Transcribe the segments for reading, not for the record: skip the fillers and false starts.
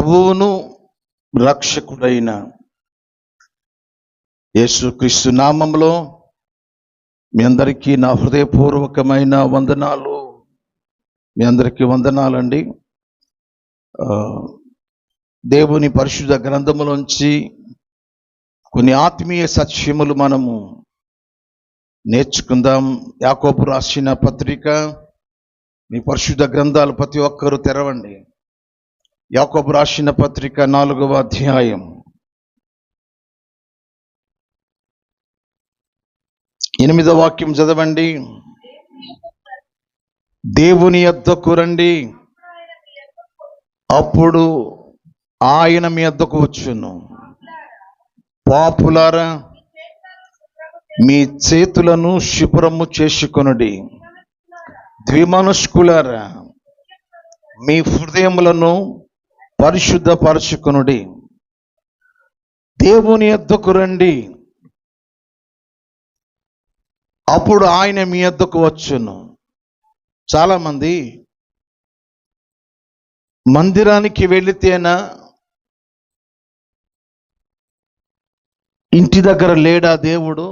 ప్రభువును రక్షకుడైన యేసుక్రీస్తు నామములో మీ అందరికీ నా హృదయపూర్వకమైన వందనాలు. మీ అందరికీ వందనాలండి. దేవుని పరిశుద్ధ గ్రంథములోంచి కొన్ని ఆత్మీయ సత్యములు మనము నేర్చుకుందాం. యాకోబు రాసిన పత్రిక, మీ పరిశుద్ధ గ్రంథాలు ప్రతి ఒక్కరూ తెరవండి. యాకోబు రాసిన పత్రిక 4వ అధ్యాయం 8వ వాక్యం చదవండి. దేవుని యొద్దకు రండి, అప్పుడు ఆయన మీ యొద్దకు వచ్చును. పాపులారా, మీ చేతులను శుభ్రము చేసుకొనుడి. ద్విమనస్కులారా, మీ హృదయములను పరిశుద్ధపరచుకొనుడి. దేవుని యొద్దకు రండి, అప్పుడు ఆయన మీ యొద్దకు వచ్చును. చాలామంది మందిరానికి వెళితేనా, ఇంటి దగ్గర లేడా దేవుడు?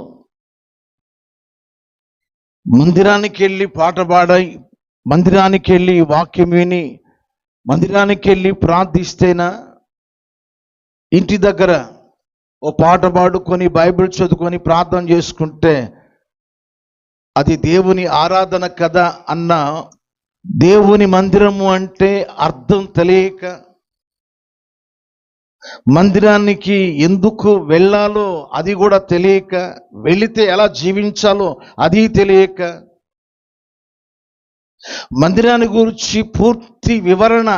మందిరానికి వెళ్ళి పాట పాడాయి, మందిరానికి వెళ్ళి వాక్యం విని, మందిరానికి వెళ్ళి ప్రార్థిస్తేనా? ఇంటి దగ్గర ఓ పాట పాడుకొని బైబిల్ చదువుకొని ప్రార్థన చేసుకుంటే అది దేవుని ఆరాధన కదా అన్న దేవుని మందిరము అంటే అర్థం తెలియక, మందిరానికి ఎందుకు వెళ్ళాలో అది కూడా తెలియక, వెళితే ఎలా జీవించాలో అది తెలియక, మందిరాన్ని గురించి పూర్తి వివరణ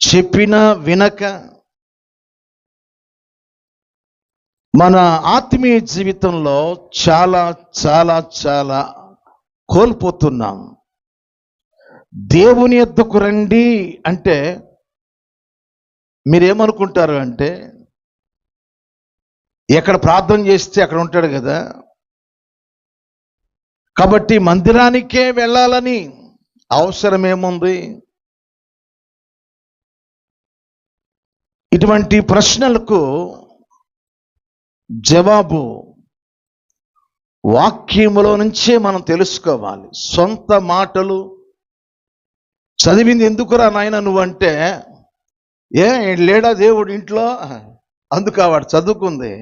చెప్పినా వినక మన ఆత్మీయ జీవితంలో చాలా చాలా చాలా కోల్పోతున్నాం. దేవుని యొద్దకు రండి అంటే మీరేమనుకుంటారు అంటే, ఎక్కడ ప్రార్థన చేస్తే అక్కడ ఉంటాడు కదా, కాబట్టి మందిరానికే వెళ్ళాలని అవసరం ఏముంది? ఇటువంటి ప్రశ్నలకు జవాబు వాక్యములో నుంచే మనం తెలుసుకోవాలి. సొంత మాటలు చదివింది ఎందుకురా నాయన నువ్వంటే, లేడా దేవుడు ఇంట్లో? అందుకు వాడు చదువుకుంది.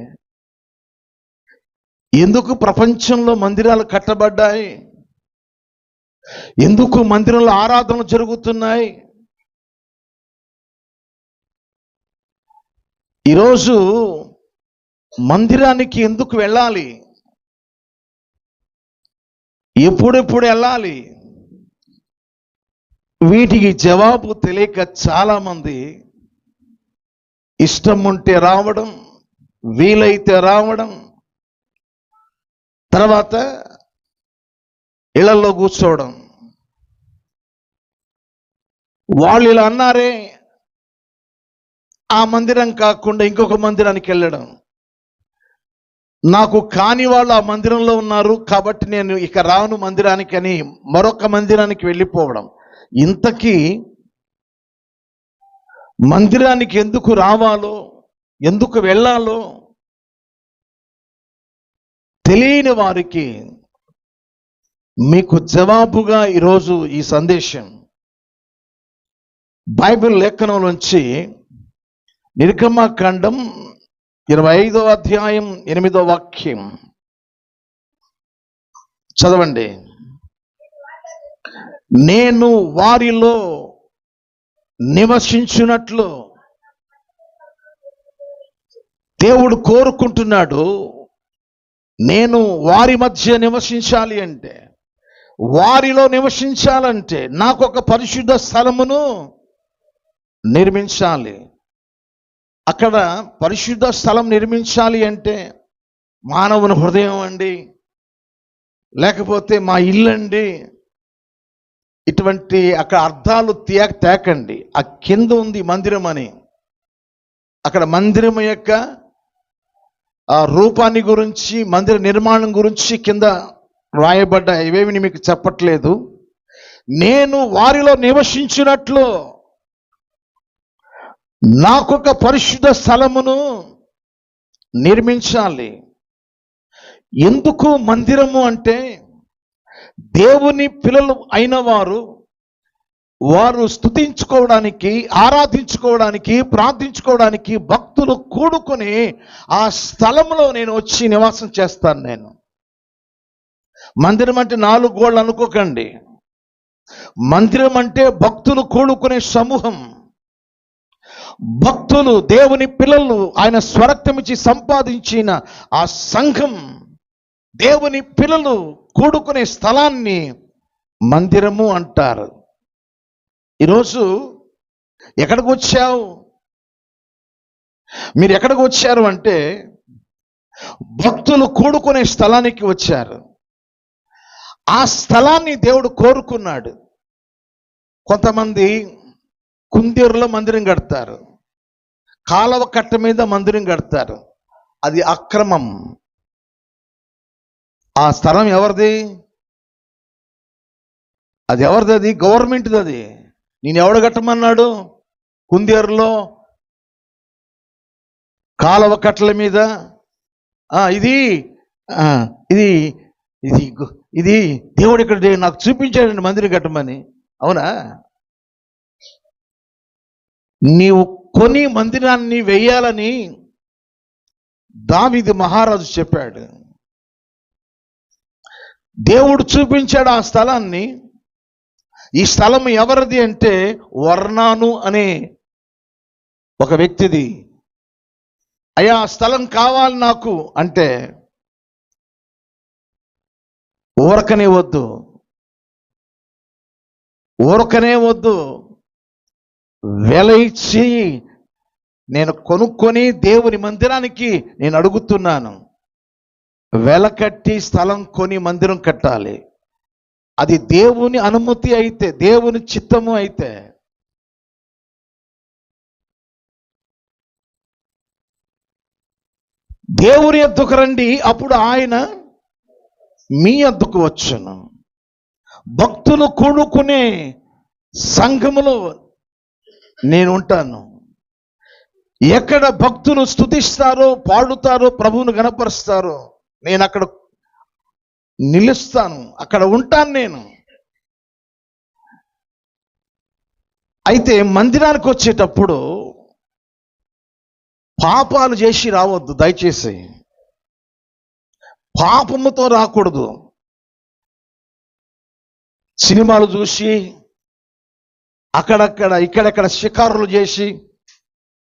ఎందుకు ప్రపంచంలో మందిరాలు కట్టబడ్డాయి? ఎందుకు మందిరంలో ఆరాధనలు జరుగుతున్నాయి? ఈరోజు మందిరానికి ఎందుకు వెళ్ళాలి? ఎప్పుడెప్పుడు వెళ్ళాలి? వీటికి జవాబు తెలియక చాలామంది ఇష్టం ఉంటే రావడం, వీలైతే రావడం, తర్వాత ఇళ్లలో కూర్చోవడం. వాళ్ళు ఇలా అన్నారే, ఆ మందిరం కాకుండా ఇంకొక మందిరానికి వెళ్ళడం. నాకు కాని వాళ్ళు ఆ మందిరంలో ఉన్నారు కాబట్టి నేను ఇక రాను మందిరానికి అని మరొక మందిరానికి వెళ్ళిపోవడం. ఇంతకీ మందిరానికి ఎందుకు రావాలో, ఎందుకు వెళ్ళాలో తెలియని వారికి మీకు జవాబుగా ఈరోజు ఈ సందేశం. బైబిల్ లేఖనంలోంచి నిర్గమకాండం 25వ అధ్యాయం 8వ వాక్యం చదవండి. నేను వారిలో నివసించున్నట్లు దేవుడు కోరుకుంటున్నాడు. నేను వారి మధ్య నివసించాలి అంటే, వారిలో నివసించాలంటే నాకు ఒక పరిశుద్ధ స్థలమును నిర్మించాలి. అక్కడ పరిశుద్ధ స్థలం నిర్మించాలి అంటే మానవుని హృదయం అండి, లేకపోతే మా ఇల్లు అండి, ఇటువంటి అక్కడ అర్థాలు తేకండి. ఆ కింద ఉంది మందిరం అని. అక్కడ మందిరం యొక్క రూపాన్ని గురించి, మందిర నిర్మాణం గురించి కింద రాయబడ్డ ఇవేమి మీకు చెప్పట్లేదు. నేను వారిలో నివసించినట్లు నాకొక పరిశుద్ధ స్థలమును నిర్మించాలి. ఎందుకు మందిరము అంటే, దేవుని పిల్లలు అయిన వారు స్తుతించుకోవడానికి, ఆరాధించుకోవడానికి, ప్రార్థించుకోవడానికి భక్తులు కూడుకొని ఆ స్థలంలో నేను వచ్చి నివాసం చేస్తాను. నేను మందిరం అంటే 4 గోడలు అనుకోకండి. మందిరం అంటే భక్తులు కూడుకునే సమూహం. భక్తులు, దేవుని పిల్లలు, ఆయన స్వరక్తమిచ్చి సంపాదించిన ఆ సంఘం, దేవుని పిల్లలు కూడుకునే స్థలాన్ని మందిరము అంటారు. ఈరోజు ఎక్కడికి వచ్చావు? మీరు ఎక్కడికి వచ్చారు అంటే భక్తులు కూడుకునే స్థలానికి వచ్చారు. ఆ స్థలాన్ని దేవుడు కోరుకున్నాడు. కొంతమంది కుందేరులో మందిరం కడతారు, కాలవ కట్ట మీద మందిరం కడతారు. అది అక్రమం. ఆ స్థలం ఎవరిది? అది ఎవరిది? అది గవర్నమెంట్ది. అది నేను ఎవడు కట్టమన్నాడు? కుందేరులో కాలవ కట్టల మీద ఇది ఇది ఇది ఇది దేవుడు ఇక్కడ నాకు చూపించాడండి మందిరం కట్టమని. అవునా? నీవు కొని మందిరాన్ని వెయ్యాలని దావీదు మహారాజు చెప్పాడు. దేవుడు చూపించాడు ఆ స్థలాన్ని. ఈ స్థలం ఎవరిది అంటే వర్ణాను అనే ఒక వ్యక్తిది. అయ్యా, ఆ స్థలం కావాలి నాకు అంటే, ఊరకనే వద్దు, వెల ఇచ్చి నేను కొనుక్కొని దేవుని మందిరానికి నేను అడుగుతున్నాను. వెల కట్టి స్థలం కొని మందిరం కట్టాలి. అది దేవుని అనుమతి అయితే, దేవుని చిత్తము అయితే. దేవుని యొద్దకు రండి, అప్పుడు ఆయన మీ యొద్దకు వచ్చును. భక్తులు కూడుకునే సంఘములో నేను ఉంటాను. ఎక్కడ భక్తులు స్తుతిస్తారో, పాడుతారో, ప్రభువును గణపరుస్తారో, నేను అక్కడ నిలుస్తాను, అక్కడ ఉంటాను నేను. అయితే మందిరానికి వచ్చేటప్పుడు పాపాలు చేసి రావద్దు దయచేసి. పాపముతో రాకూడదు. సినిమాలు చూసి, అక్కడక్కడ ఇక్కడెక్కడ షికారులు చేసి,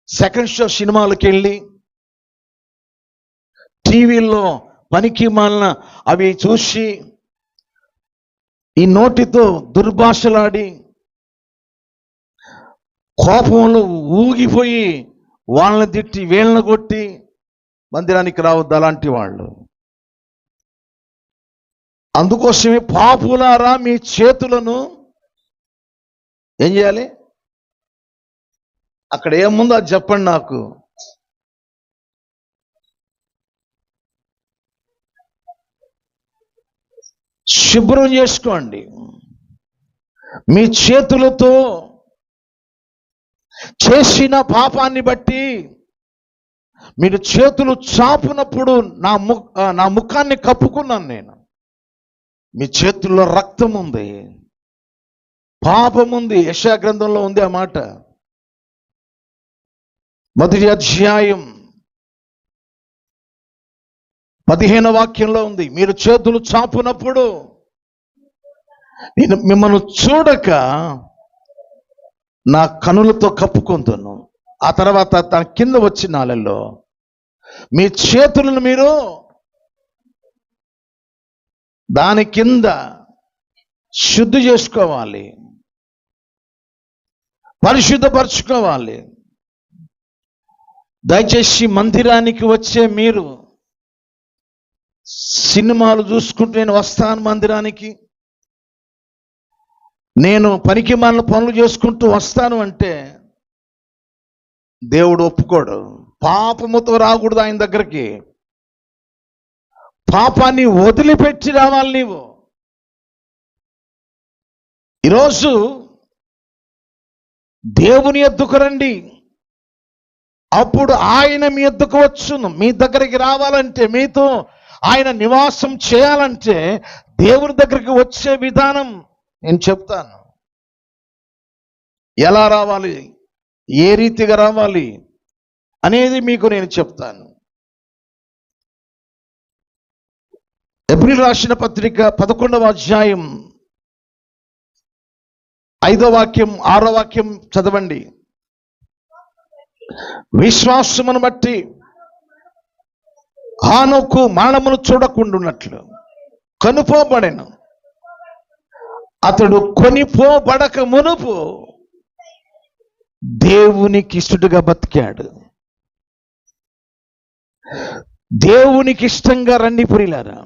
సెకండ్ షో సినిమాలకు వెళ్ళి, టీవీల్లో పనికి మాలిన అవి చూసి, ఈ నోటితో దుర్భాషలాడి, కోపంలో ఊగిపోయి వాళ్ళని తిట్టి వీళ్ళని కొట్టి మందిరానికి రావద్దు అలాంటి వాళ్ళు. అందుకోసమే పాపులారా, మీ చేతులను ఏం చేయాలి? అక్కడ ఏముందో అది చెప్పండి నాకు. శుభ్రం చేసుకోండి. మీ చేతులతో చేసిన పాపాన్ని బట్టి మీరు చేతులు చాపునప్పుడు నా ముఖాన్ని కప్పుకున్నాను నేను. మీ చేతుల్లో రక్తం ఉంది, పాపం ఉంది. యెషయా గ్రంథంలో ఉంది ఆ మాట. 1వ అధ్యాయం 15వ వాక్యంలో ఉంది. మీరు చేతులు చాపునప్పుడు నేను మిమ్మల్ని చూడక నా కనులతో కప్పుకుంటాను. ఆ తర్వాత తన కింద వచ్చిన నాళ్ళల్లో మీ చేతులను మీరు దాని కింద శుద్ధి చేసుకోవాలి, పరిశుద్ధపరచుకోవాలి. దయచేసి మందిరానికి వచ్చే మీరు సినిమాలు చూసుకుంటూ నేను వస్తాను మందిరానికి, నేను పనికి మాలిన పనులు చేసుకుంటూ వస్తాను అంటే దేవుడు ఒప్పుకోడు. పాపముతో రాకూడదు ఆయన దగ్గరికి. పాపాన్ని వదిలిపెట్టి రావాలి నీవు. ఈరోజు దేవుని యొద్దకు రండి, అప్పుడు ఆయన మీ యొద్దకు వచ్చును. మీ దగ్గరికి రావాలంటే, మీతో ఆయన నివాసం చేయాలంటే దేవుని దగ్గరికి వచ్చే విధానం నేను చెప్తాను. ఎలా రావాలి, ఏ రీతిగా రావాలి అనేది మీకు నేను చెప్తాను. ఎబ్రీయులకు రాసిన పత్రిక 11వ అధ్యాయం 5వ వాక్యం 6వ వాక్యం చదవండి. విశ్వాసమును బట్టి హానోకు మరణమును చూడకుండున్నట్లు కనుపోబడెను. అతడు కొనిపోబడక మునుపు దేవునికి ఇష్టడుగా బతికాడు. దేవునికి ఇష్టంగా రండి ప్రియులారా.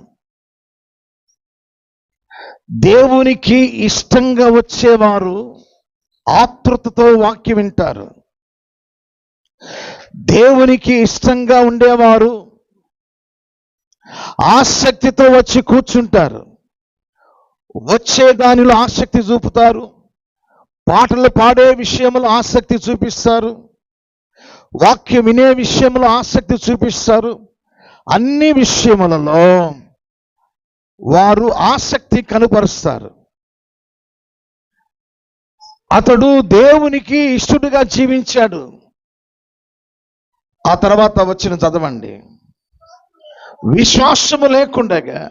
దేవునికి ఇష్టంగా వచ్చేవారు ఆతృతతో వాక్యం వింటారు. దేవునికి ఇష్టంగా ఉండేవారు ఆసక్తితో వచ్చి కూర్చుంటారు. వచ్చే దానిలో ఆసక్తి చూపుతారు. పాటలు పాడే విషయంలో ఆసక్తి చూపిస్తారు. వాక్యం వినే విషయంలో ఆసక్తి చూపిస్తారు. అన్ని విషయములలో వారు ఆసక్తి కనుపరుస్తారు. అతడు దేవునికి ఇష్టడుగా జీవించాడు. ఆ తర్వాత వచ్చిన చదవండి. విశ్వాసము లేకుండగా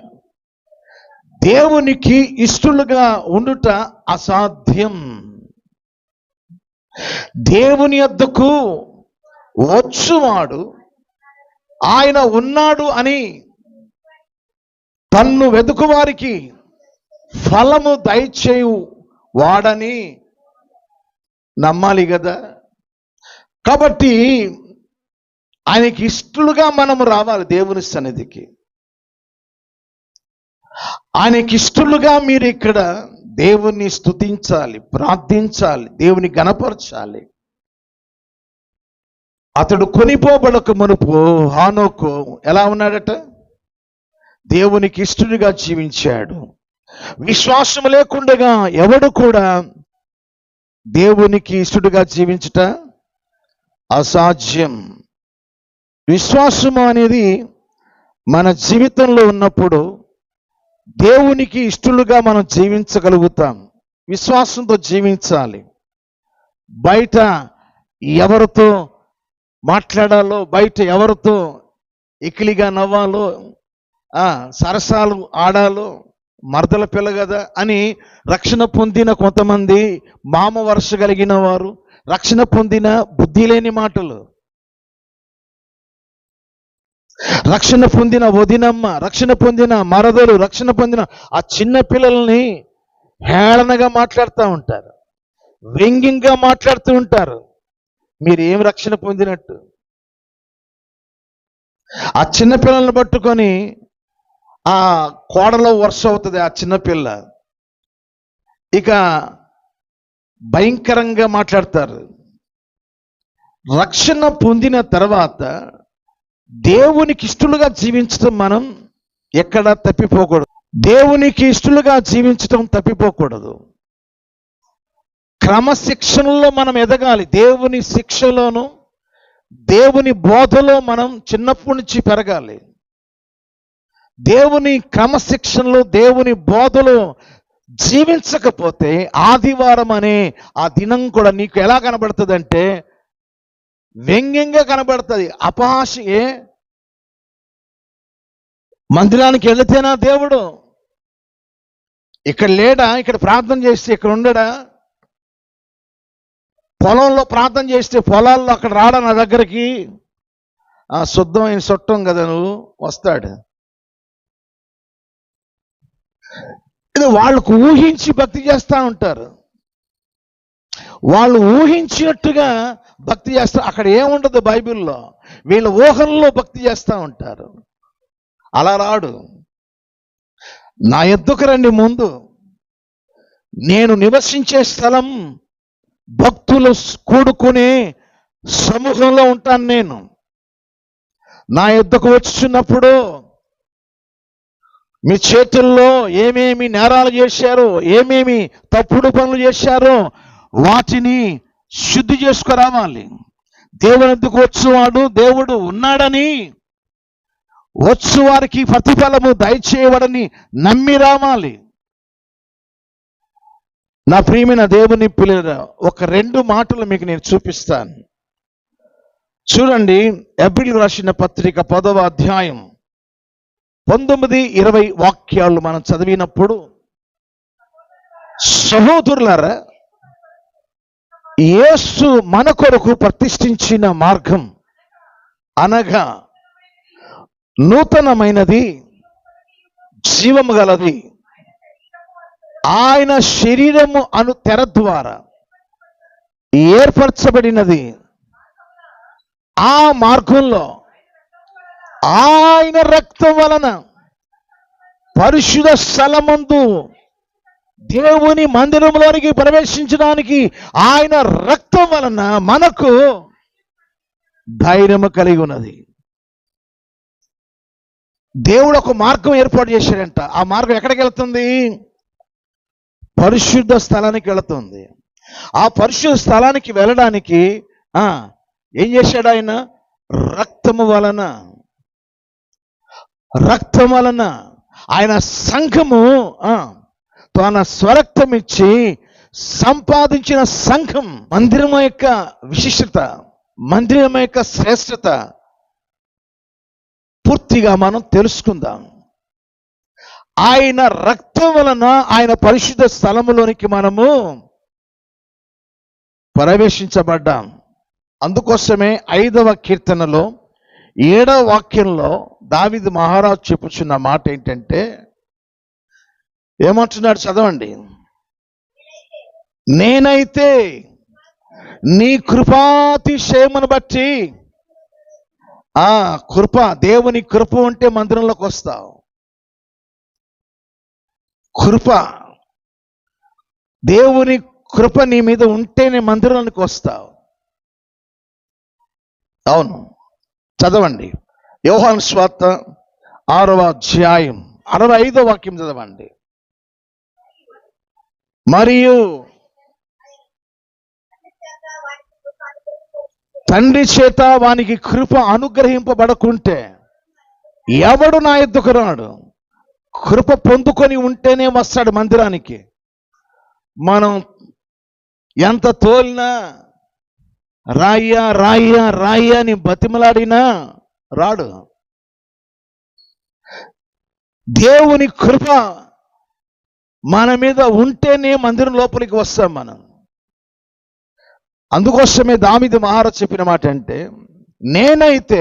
దేవునికి ఇష్టలుగా ఉండుట అసాధ్యం. దేవుని యొద్దకు వచ్చువాడు ఆయన ఉన్నాడు అని తన్ను వెదుకువారికి ఫలము దయచేయు వాడని నమ్మాలి కదా. కాబట్టి ఆయనకి ఇష్టలుగా మనము రావాలి దేవుని సన్నిధికి. ఆయనకి ఇష్టలుగా మీరు ఇక్కడ దేవుణ్ణి స్తుతించాలి, ప్రార్థించాలి, దేవుని గణపరచాలి. అతడు కొనిపోబడక మునుపు హానోకు ఎలా ఉన్నాడట? దేవునికి ఇష్టడుగా జీవించాడు. విశ్వాసము లేకుండగా ఎవడు కూడా దేవునికి ఇష్టడుగా జీవించుట అసాధ్యం. విశ్వాసము అనేది మన జీవితంలో ఉన్నప్పుడు దేవునికి ఇష్టలుగా మనం జీవించగలుగుతాం. విశ్వాసంతో జీవించాలి. బయట ఎవరితో మాట్లాడాలో, బయట ఎవరితో ఎకిలిగా నవ్వాలో, సరసాలు ఆడాలో, మరదల పిల్ల కదా అని రక్షణ పొందిన కొంతమంది మామ వరుస కలిగిన వారు, రక్షణ పొందిన బుద్ధి లేని మాటలు, రక్షణ పొందిన వదినమ్మ, రక్షణ పొందిన మరదలు, రక్షణ పొందిన ఆ చిన్న పిల్లల్ని హేళనగా మాట్లాడుతూ ఉంటారు, వ్యంగ్యంగా మాట్లాడుతూ ఉంటారు. మీరు ఏం రక్షణ పొందినట్టు? ఆ చిన్న పిల్లల్ని పట్టుకొని ఆ కోడలో వరుస అవుతుంది ఆ చిన్నపిల్ల, ఇక భయంకరంగా మాట్లాడతారు. రక్షణ పొందిన తర్వాత దేవునికి ఇష్టలుగా జీవించడం మనం ఎక్కడ తప్పిపోకూడదు. దేవునికి ఇష్టలుగా జీవించడం తప్పిపోకూడదు. క్రమశిక్షణలో మనం ఎదగాలి. దేవుని శిక్షలోను దేవుని బోధలో మనం చిన్నప్పటి నుంచి పెరగాలి. దేవుని క్రమశిక్షణలో దేవుని బోధలో జీవించకపోతే ఆదివారం అనే ఆ దినం కూడా నీకు ఎలా కనబడుతుంది అంటే వ్యంగ్యంగా కనబడుతుంది. అపహాస్యే. మందిరానికి వెళితేనా దేవుడు? ఇక్కడ లేడా? ఇక్కడ ప్రార్థన చేస్తే ఇక్కడ ఉండడా? పొలంలో ప్రార్థన చేస్తే పొలాల్లో అక్కడ రాడా నా దగ్గరికి? శుద్ధమైన చుట్టం కదా నువ్వు, వస్తాడు. ఇది వాళ్ళకు ఊహించి భక్తి చేస్తూ ఉంటారు. వాళ్ళు ఊహించినట్టుగా భక్తి చేస్తారు. అక్కడ ఏముండదు బైబిల్లో, వీళ్ళ ఊహల్లో భక్తి చేస్తూ ఉంటారు. అలా రాడు. నా యొద్దకు రండి, ముందు నేను నివసించే స్థలం భక్తులు కూడుకునే సమూహంలో ఉంటాను. నేను నా యొద్దకు వచ్చున్నప్పుడు మీ చేతుల్లో ఏమేమి నేరాలు చేశారో, ఏమేమి తప్పుడు పనులు చేశారో వాటిని శుద్ధి చేసుకురావాలి. దేవుని ఎందుకు వచ్చువాడు దేవుడు ఉన్నాడని, వచ్చు వారికి ప్రతిఫలము దయచేయబడని నమ్మి రావాలి. నా ప్రియమైన దేవుని పిల్లల ఒక 2 మాటలు మీకు నేను చూపిస్తాను. చూడండి, ఎబ్రిల్ రాసిన పత్రిక 10వ అధ్యాయం 19-20 వాక్యాలు మనం చదివినప్పుడు, సహోదరులారా, యేసు మన కొరకు ప్రతిష్ఠించిన మార్గం అనగా నూతనమైనది, జీవము గలది, ఆయన శరీరము అను తెర ద్వారా ఏర్పరచబడినది. ఆ మార్గంలో ఆయన రక్తం వలన పరిశుద్ధ స్థలమందు దేవుని మందిరంలోనికి ప్రవేశించడానికి ఆయన రక్తం వలన మనకు ధైర్యము కలిగి ఉన్నది. దేవుడు ఒక మార్గం ఏర్పాటు చేశాడంట. ఆ మార్గం ఎక్కడికి వెళ్తుంది? పరిశుద్ధ స్థలానికి వెళుతుంది. ఆ పరిశుద్ధ స్థలానికి వెళ్ళడానికి ఏం చేశాడు ఆయన? రక్తము వలన ఆయన సంఘము తన స్వరక్తం ఇచ్చి సంపాదించిన సంఘం. మందిరం యొక్క విశిష్టత, మందిరం యొక్క శ్రేష్టత పూర్తిగా మనం తెలుసుకుందాం. ఆయన రక్తం వలన ఆయన పరిశుద్ధ స్థలములోనికి మనము ప్రవేశించబడ్డాం. అందుకోసమే 5వ కీర్తనలో 7వ వాక్యంలో దావీదు మహారాజు చెప్పుచున్న మాట ఏంటంటే, ఏమంటున్నాడు? చదవండి. నేనైతే నీ కృపాతిశయమును బట్టి, కృప, దేవుని కృప ఉంటే మందిరంలోకి వస్తావు. కృప, దేవుని కృప నీ మీద ఉంటేనే మందిరానికి వస్తావు. అవును, చదవండి. యోహాను సువార్త 6వ అధ్యాయం 65వ వాక్యం చదవండి. మరియు తండ్రి చేత వానికి కృప అనుగ్రహింపబడకుంటే ఎవడు నా యొద్దకు రాడు. కృప పొందుకొని ఉంటేనే వస్తాడు మందిరానికి. మనం ఎంత తోలినా, రాయ్యా రాయ్యా రాయ్యా అని బతిమలాడినా రాడు. దేవుని కృప మన మీద ఉంటేనే మందిరం లోపలికి వస్తాం మనం. అందుకోసమే దావీదు మహారాజు చెప్పిన మాట అంటే, నేనైతే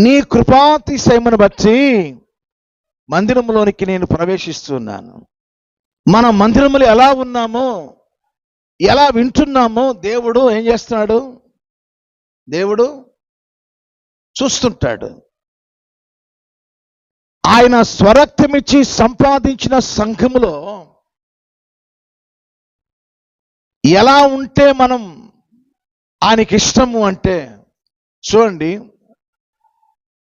నీ కృపాతిశయమును బట్టి మందిరంలోనికి నేను ప్రవేశిస్తున్నాను. మన మందిరములు ఎలా ఉన్నామో, ఎలా వింటున్నామో దేవుడు ఏం చేస్తున్నాడు? దేవుడు చూస్తుంటాడు. ఆయన స్వరక్తమిచ్చి సంపాదించిన సంఘములో ఎలా ఉంటే మనం ఆయనకి ఇష్టము అంటే, చూడండి,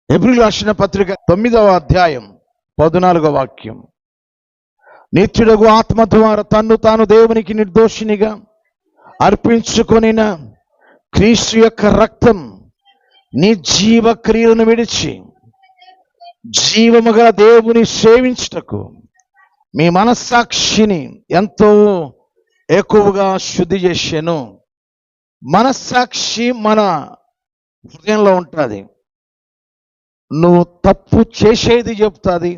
ఎబ్రిల్ రాసిన పత్రిక 9వ అధ్యాయం 14వ వాక్యం. నిత్యుడగు ఆత్మ ద్వారా తన్ను తాను దేవునికి నిర్దోషినిగా అర్పించుకొనిన క్రీస్తు యొక్క రక్తం నీ జీవ క్రియలను విడిచి జీవముగా దేవుని సేవించుటకు మీ మనస్సాక్షిని ఎంతో ఎక్కువగా శుద్ధి చేశాను. మనస్సాక్షి మన హృదయంలో ఉంటుంది. నువ్వు తప్పు చేసేది చెప్తుంది,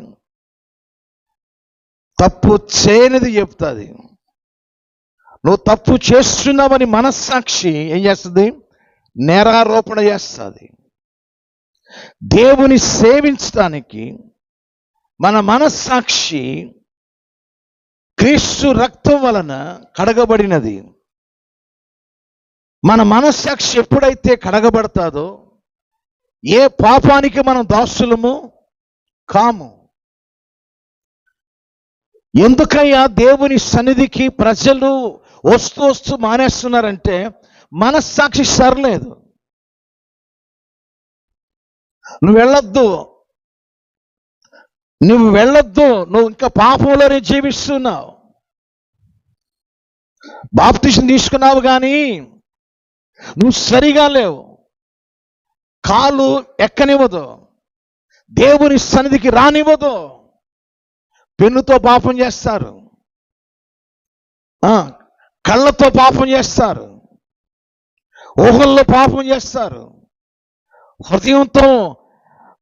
తప్పు చేయనిది చెప్తుంది. నువ్వు తప్పు చేస్తున్నావని మనస్సాక్షి ఏం చేస్తుంది? నేరారోపణ చేస్తుంది. దేవుని సేవించడానికి మన మనస్సాక్షి క్రీస్తు రక్తం వలన కడగబడినది. మన మనస్సాక్షి ఎప్పుడైతే కడగబడతాదో ఏ పాపానికి మనం దాసులము కాము. ఎందుకయ్యా దేవుని సన్నిధికి ప్రజలు వస్తూ వస్తూ మానేస్తున్నారంటే మనస్సాక్షి సరలేదు. నువ్వు వెళ్ళొద్దు, నువ్వు ఇంకా పాపంలోనే జీవిస్తున్నావు. బాప్తిసం తీసుకున్నావు కానీ నువ్వు సరిగా లేవు, కాలు ఎక్కనివ్వదు, దేవుని సన్నిధికి రానివ్వదు. పెన్నుతో పాపం చేస్తారు, కళ్ళతో పాపం చేస్తారు, ఊహల్లో పాపం చేస్తారు, హృదయంతో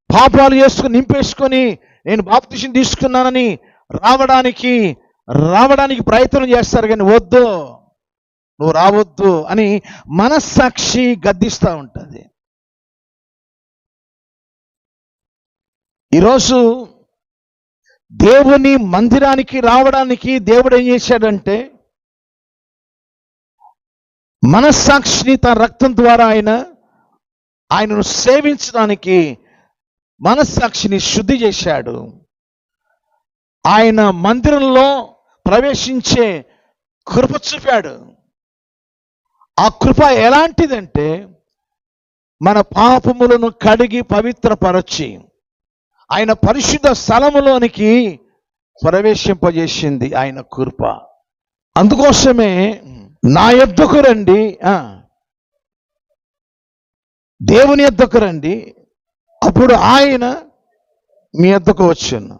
పాపాలు చేసుకుని నింపేసుకొని నేను బాప్తిసం తీసుకున్నానని రావడానికి ప్రయత్నం చేస్తారు. కానీ వద్దు, నువ్వు రావద్దు అని మనస్సాక్షి గద్దిస్తూ ఉంటుంది. ఈరోజు దేవుని మందిరానికి రావడానికి దేవుడు ఏం చేశాడంటే, మనస్సాక్షిని తన రక్తం ద్వారా ఆయనను సేవించడానికి మనస్సాక్షిని శుద్ధి చేశాడు. ఆయన మందిరంలో ప్రవేశించే కృప చూపాడు. ఆ కృప ఎలాంటిదంటే, మన పాపములను కడిగి పవిత్రపరచి ఆయన పరిశుద్ధ స్థలములోనికి ప్రవేశింపజేసింది ఆయన కృప. అందుకోసమే నా యొద్దకు రండి, దేవుని యొద్దకు రండి, అప్పుడు ఆయన మీ యొద్దకు వచ్చును.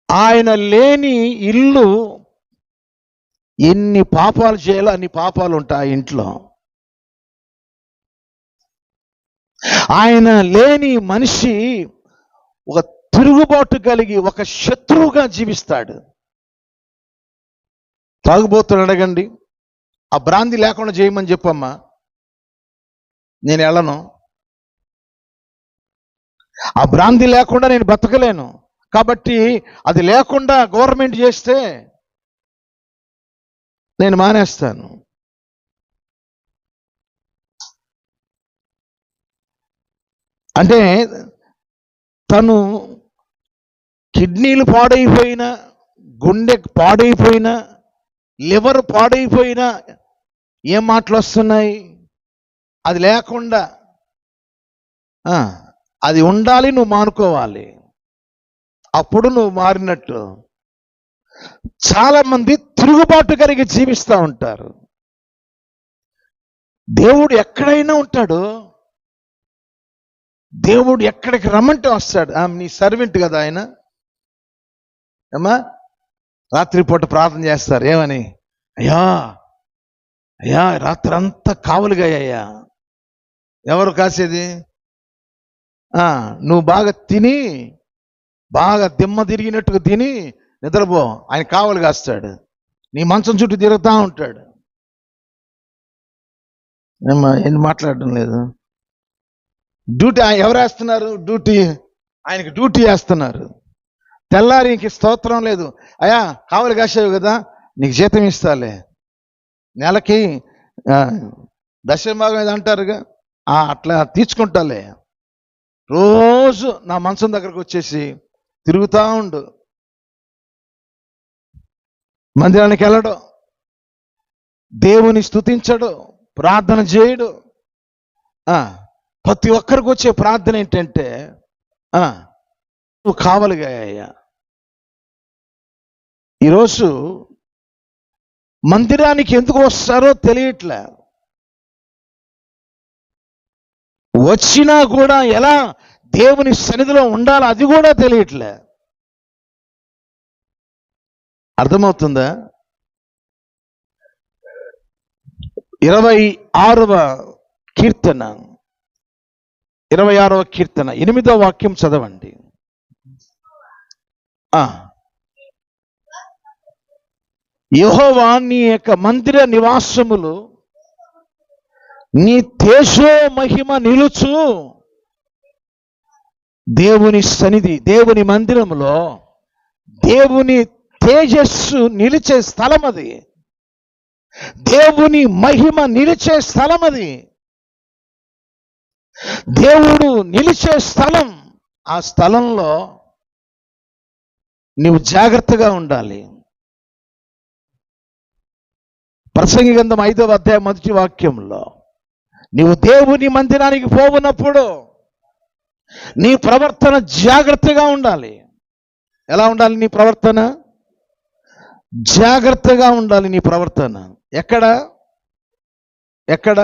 ఆయన లేని ఇల్లు ఎన్ని పాపాలు చేయాలో అన్ని పాపాలు ఉంటాయి ఆ ఇంట్లో. ఆయన లేని మనిషి ఒక తిరుగుబాటు కలిగి ఒక శత్రువుగా జీవిస్తాడు. తాగుబోతుని అడగండి, ఆ బ్రాంతి లేకుండా చేయమని చెప్పమ్మా, నేను వెళ్ళను. ఆ బ్రాంతి లేకుండా నేను బతకలేను, కాబట్టి అది లేకుండా గవర్నమెంట్ చేస్తే నేను మానేస్తాను. అంటే తను కిడ్నీలు పాడైపోయినా, గుండె పాడైపోయినా, లివర్ పాడైపోయినా ఏం మాటలు వస్తున్నాయి? అది లేకుండా అది ఉండాలి, నువ్వు మానుకోవాలి, అప్పుడు నువ్వు మారినట్టు. చాలా మంది తిరుగుబాటు కలిగి జీవిస్తూ ఉంటారు. దేవుడు ఎక్కడైనా ఉంటాడు, దేవుడు ఎక్కడికి రమ్మంటే వస్తాడు. నీ సర్వెంట్ కదా ఆయన. అమ్మా రాత్రిపూట ప్రార్థన చేస్తారు, ఏమని? అయ్యా అయ్యా రాత్రి అంతా కావులుగా అయ్యా. ఎవరు కాసేది? నువ్వు బాగా తిని, బాగా దిమ్మ తిరిగినట్టుగా తిని నిద్రపో, ఆయన కావలు కాస్తాడు, నీ మంచం చుట్టూ తిరుగుతూ ఉంటాడు. ఏమ్మా ఏంటి మాట్లాడడం లేదు? డ్యూటీ ఎవరు వేస్తున్నారు? ఆయనకి డ్యూటీ వేస్తున్నారు. తెల్లారి ఇంక స్తోత్రం లేదు, అయ్యా కావలి కాసావు కదా, నీకు జీతం ఇస్తాలే, నెలకి దశభాగం ఏదో అంటారుగా, అట్లా తీర్చుకుంటాలే. రోజు నా మంచం దగ్గరకు వచ్చేసి తిరుగుతూ ఉండు, మందిరానికి వెళ్ళడు, దేవుని స్తుతించడు, ప్రార్థన చేయడు. ప్రతి ఒక్కరికి వచ్చే ప్రార్థన ఏంటంటే, నువ్వు కావలిగా అయ్యా. ఈరోజు మందిరానికి ఎందుకు వస్తారో తెలియట్లే, వచ్చినా కూడా ఎలా దేవుని సన్నిధిలో ఉండాలో అది కూడా తెలియట్లే. అర్థమవుతుందా? 26వ కీర్తన 8వ వాక్యం చదవండి. యెహోవా నీ యొక్క మందిర నివాసములు నీ తేజో మహిమ నిలుచు. దేవుని సన్నిధి, దేవుని మందిరములో దేవుని తేజస్సు నిలిచే స్థలం అది, దేవుని మహిమ నిలిచే స్థలం అది, దేవుడు నిలిచే స్థలం. ఆ స్థలంలో నువ్వు జాగ్రత్తగా ఉండాలి. ప్రసంగి గ్రంథం 5వ అధ్యాయం 1వ వాక్యంలో, నీవు దేవుని మందిరానికి పోవునప్పుడు నీ ప్రవర్తన జాగ్రత్తగా ఉండాలి. ఎలా ఉండాలి నీ ప్రవర్తన? జాగ్రత్తగా ఉండాలి నీ ప్రవర్తన. ఎక్కడ? ఎక్కడ?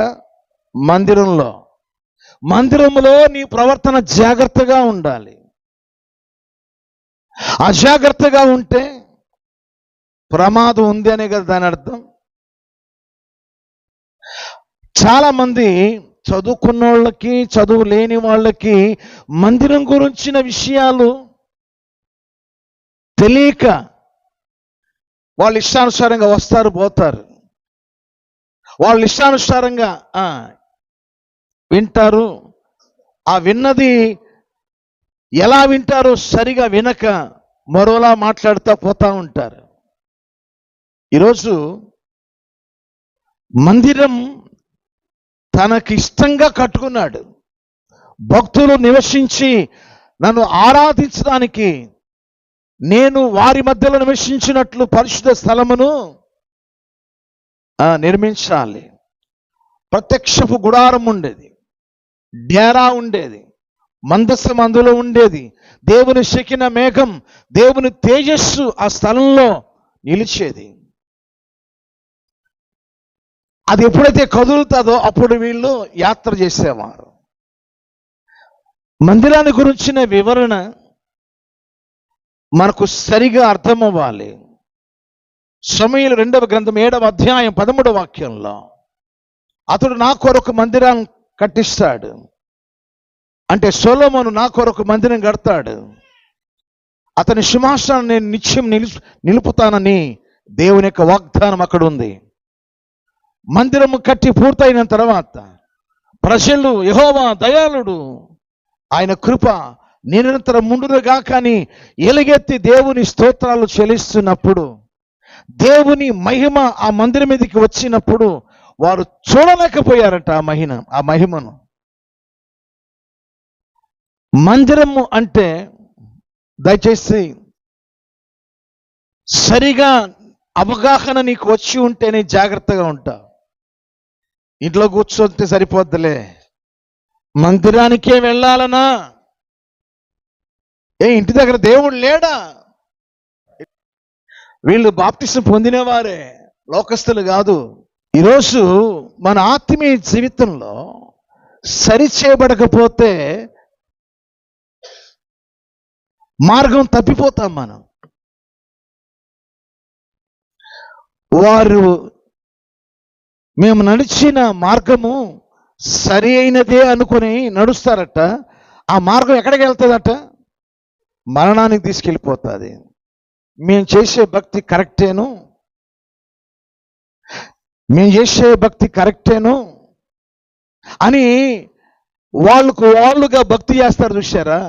మందిరంలో. మందిరంలో నీ ప్రవర్తన జాగ్రత్తగా ఉండాలి. అజాగ్రత్తగా ఉంటే ప్రమాదం ఉంది అనే కదా దాని అర్థం. చాలా మంది చదువుకున్న వాళ్ళకి, చదువు లేని వాళ్ళకి మందిరం గురించిన విషయాలు తెలియక వాళ్ళు ఇష్టానుసారంగా వస్తారు, పోతారు. వాళ్ళు ఇష్టానుసారంగా వింటారు. ఆ విన్నది ఎలా వింటారో సరిగా వినక మరోలా మాట్లాడుతూ పోతా ఉంటారు. ఈరోజు మందిరం తనకి ఇష్టంగా కట్టుకున్నాడు. భక్తులు నివసించి నన్ను ఆరాధించడానికి నేను వారి మధ్యలో నివసించినట్లు పరిశుద్ధ స్థలమును నిర్మించాలి. ప్రత్యక్షపు గుడారం ఉండేది, డేరా ఉండేది, మందసం అందులో ఉండేది. దేవుని శకిన మేఘం, దేవుని తేజస్సు ఆ స్థలంలో నిలిచేది. అది ఎప్పుడైతే కదులుతుందో అప్పుడు వీళ్ళు యాత్ర చేసేవారు. మందిరాన్ని గురించిన వివరణ మనకు సరిగా అర్థమవ్వాలి. సమూయేలు 2వ గ్రంథం 7వ అధ్యాయం 13వ వాక్యంలో అతడు నా కొరకు మందిరాన్ని కట్టిస్తాడు అంటే సొలొమోను నా కొరకు మందిరం కడతాడు, అతని సింహాసనాన్ని నేను నిత్యం నిలుపుతానని దేవుని యొక్క వాగ్దానం అక్కడ ఉంది. మందిరము కట్టి పూర్తయిన తర్వాత ప్రజలు యెహోవా దయాళుడు, ఆయన కృప నిరంతరం ముందుగా కానీ ఎలుగెత్తి దేవుని స్తోత్రాలు చెల్లిస్తున్నప్పుడు, దేవుని మహిమ ఆ మందిరం మీదకి వచ్చినప్పుడు వారు చూడలేకపోయారట ఆ మహిమను. మందిరము అంటే దయచేసి సరిగా అవగాహన నీకు వచ్చి ఉంటేనే జాగ్రత్తగా ఉంటావు. ఇంట్లో కూర్చోతే సరిపోద్దులే, మందిరానికే వెళ్ళాలనా? ఇంటి దగ్గర దేవుడు లేడా? వీళ్ళు బాప్తిసం పొందినవారే, లోకస్తులు కాదు. ఈరోజు మన ఆత్మీయ జీవితంలో సరిచేయబడకపోతే మార్గం తప్పిపోతాం మనం. వారు మేము నడిచిన మార్గము సరి అయినదే అనుకుని నడుస్తారట. ఆ మార్గం ఎక్కడికి వెళ్తుందట? మరణానికి తీసుకెళ్ళిపోతుంది. మేము చేసే భక్తి కరెక్టేను అని వాళ్ళుగా భక్తి చేస్తారు. చూశారా?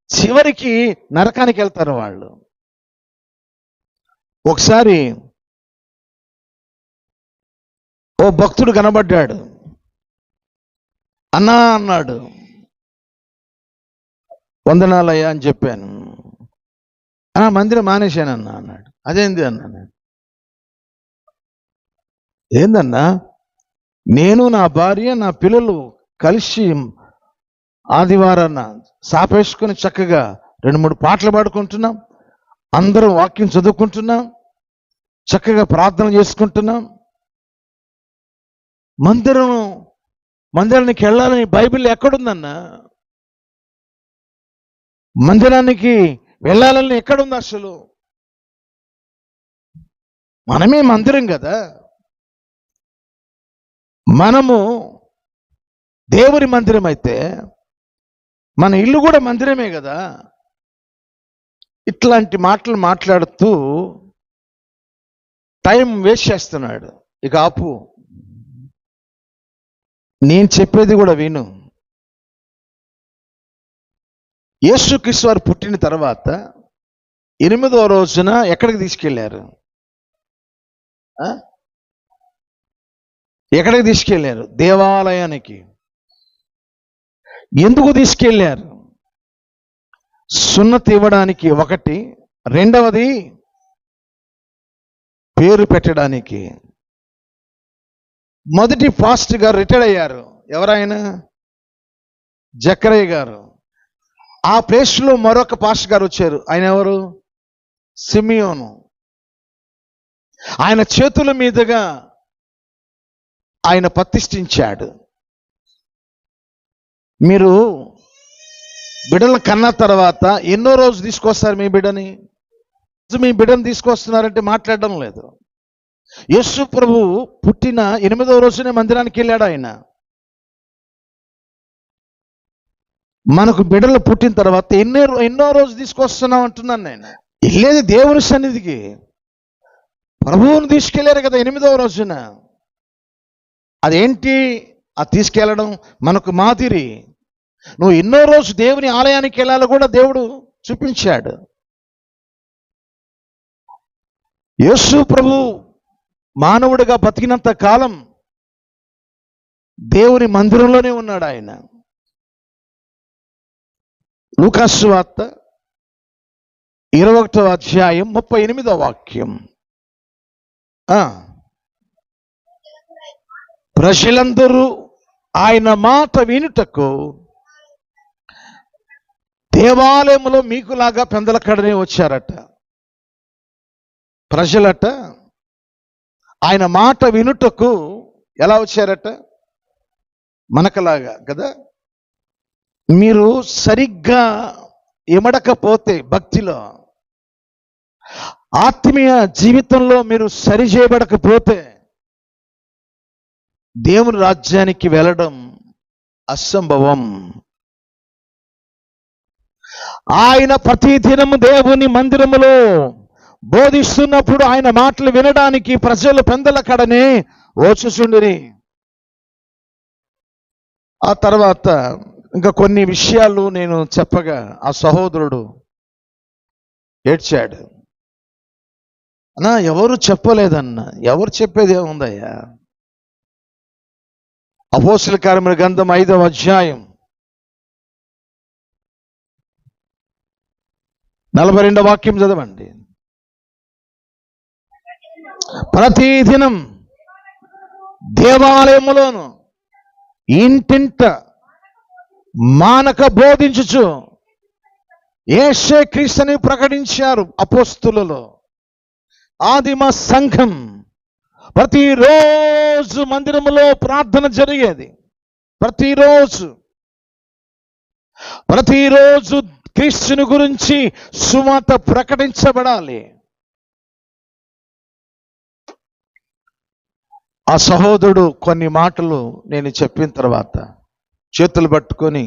చివరికి నరకానికి వెళ్తారు వాళ్ళు. ఒకసారి ఓ భక్తుడు కనబడ్డాడు. అన్నా అన్నాడు. వందనాలయ్యా అని చెప్పాను. మందిరం మానేశానన్నా అన్నాడు. అదేంది అన్నా నేను. ఏందన్నా? నేను నా భార్య నా పిల్లలు కలిసి ఆదివారాన్న సాపేసుకొని చక్కగా 2-3 పాటలు పాడుకుంటున్నాం, అందరం వాక్యం చదువుకుంటున్నాం, చక్కగా ప్రార్థన చేసుకుంటున్నాం. మందిరానికి వెళ్ళాలని బైబిల్ ఎక్కడుందన్నా? మందిరానికి వెళ్ళాలని ఎక్కడుంది అసలు? మనమే మందిరం కదా. మనము దేవుని మందిరం అయితే మన ఇల్లు కూడా మందిరమే కదా. ఇట్లాంటి మాటలు మాట్లాడుతూ టైం వేస్ట్ చేస్తున్నాడు. ఇక ఆపు, నేను చెప్పేది కూడా విను. యేసుక్రీస్తు వారు పుట్టిన తర్వాత 8వ రోజున ఎక్కడికి తీసుకెళ్లారు? ఎక్కడికి తీసుకెళ్లారు? దేవాలయానికి. ఎందుకు తీసుకెళ్లారు? సున్నతి ఇవ్వడానికి ఒకటి, రెండవది పేరు పెట్టడానికి. మొదటి పాస్టర్ గారు రిటైర్ అయ్యారు. ఎవరైనా? జకరయ్య గారు. ఆ ప్లేస్లో మరొక పాస్టర్ గారు వచ్చారు. ఆయన ఎవరు? సిమియోను. ఆయన చేతుల మీదుగా ఆయన ప్రతిష్ఠించాడు. మీరు బిడ్డలను కన్న తర్వాత ఎన్నో రోజు తీసుకొస్తారు మీ బిడ్డని తీసుకొస్తున్నారంటే మాట్లాడడం లేదు. యేసు ప్రభు పుట్టిన 8వ రోజునే మందిరానికి వెళ్ళాడు ఆయన. మనకు బిడ్డలు పుట్టిన తర్వాత ఎన్నో రోజు తీసుకొస్తున్నాం అంటున్నాను నేను. వెళ్ళేది దేవుని సన్నిధికి, ప్రభువుని తీసుకెళ్లారు కదా 8వ రోజున. అదేంటి ఆ తీసుకెళ్ళడం? మనకు మాదిరి. నువ్వు ఎన్నో రోజు దేవుని ఆలయానికి వెళ్ళాలో కూడా దేవుడు చూపించాడు. యేసు ప్రభు మానవుడిగా బతికినంత కాలం దేవుని మందిరంలోనే ఉన్నాడు ఆయన. లూకాసు సువార్త 21వ అధ్యాయం 38వ వాక్యం. ప్రజలందరూ ఆయన మాట వినుటకు దేవాలయంలో మీకులాగా పెందలకడనే వచ్చారట. ప్రజలట ఆయన మాట వినుటకు ఎలా వచ్చారట? మనకలాగా కదా. మీరు సరిగ్గా ఎమడకపోతే, భక్తిలో ఆత్మీయ జీవితంలో మీరు సరి చేయబడకపోతే దేవుని రాజ్యానికి వెళ్ళడం అసంభవం. ఆయన ప్రతిదినము దేవుని మందిరములో బోధిస్తున్నప్పుడు ఆయన మాటలు వినడానికి ప్రజలు పెందలకడనే వచ్చుచుండిరి. ఆ తర్వాత ఇంకా కొన్ని విషయాలు నేను చెప్పగా ఆ సహోదరుడు ఏడ్చాడు. అన్నా ఎవరు చెప్పలేదన్నా. ఎవరు చెప్పేది ఏముందయ్యా? అపోస్తల కార్యముల గ్రంథం 5వ అధ్యాయం 42వ వాక్యం చదవండి. ప్రతిదినం దేవాలయములోను ఇంటింట మానక బోధించుచు యేసే క్రీస్తుని ప్రకటించారు అపోస్తులలో. ఆదిమ సంఘం ప్రతిరోజు మందిరములో ప్రార్థన జరిగేది. ప్రతిరోజు క్రీస్తుని గురించి సువార్త ప్రకటించబడాలి. ఆ సహోదరుడు కొన్ని మాటలు నేను చెప్పిన తర్వాత చేతులు పట్టుకొని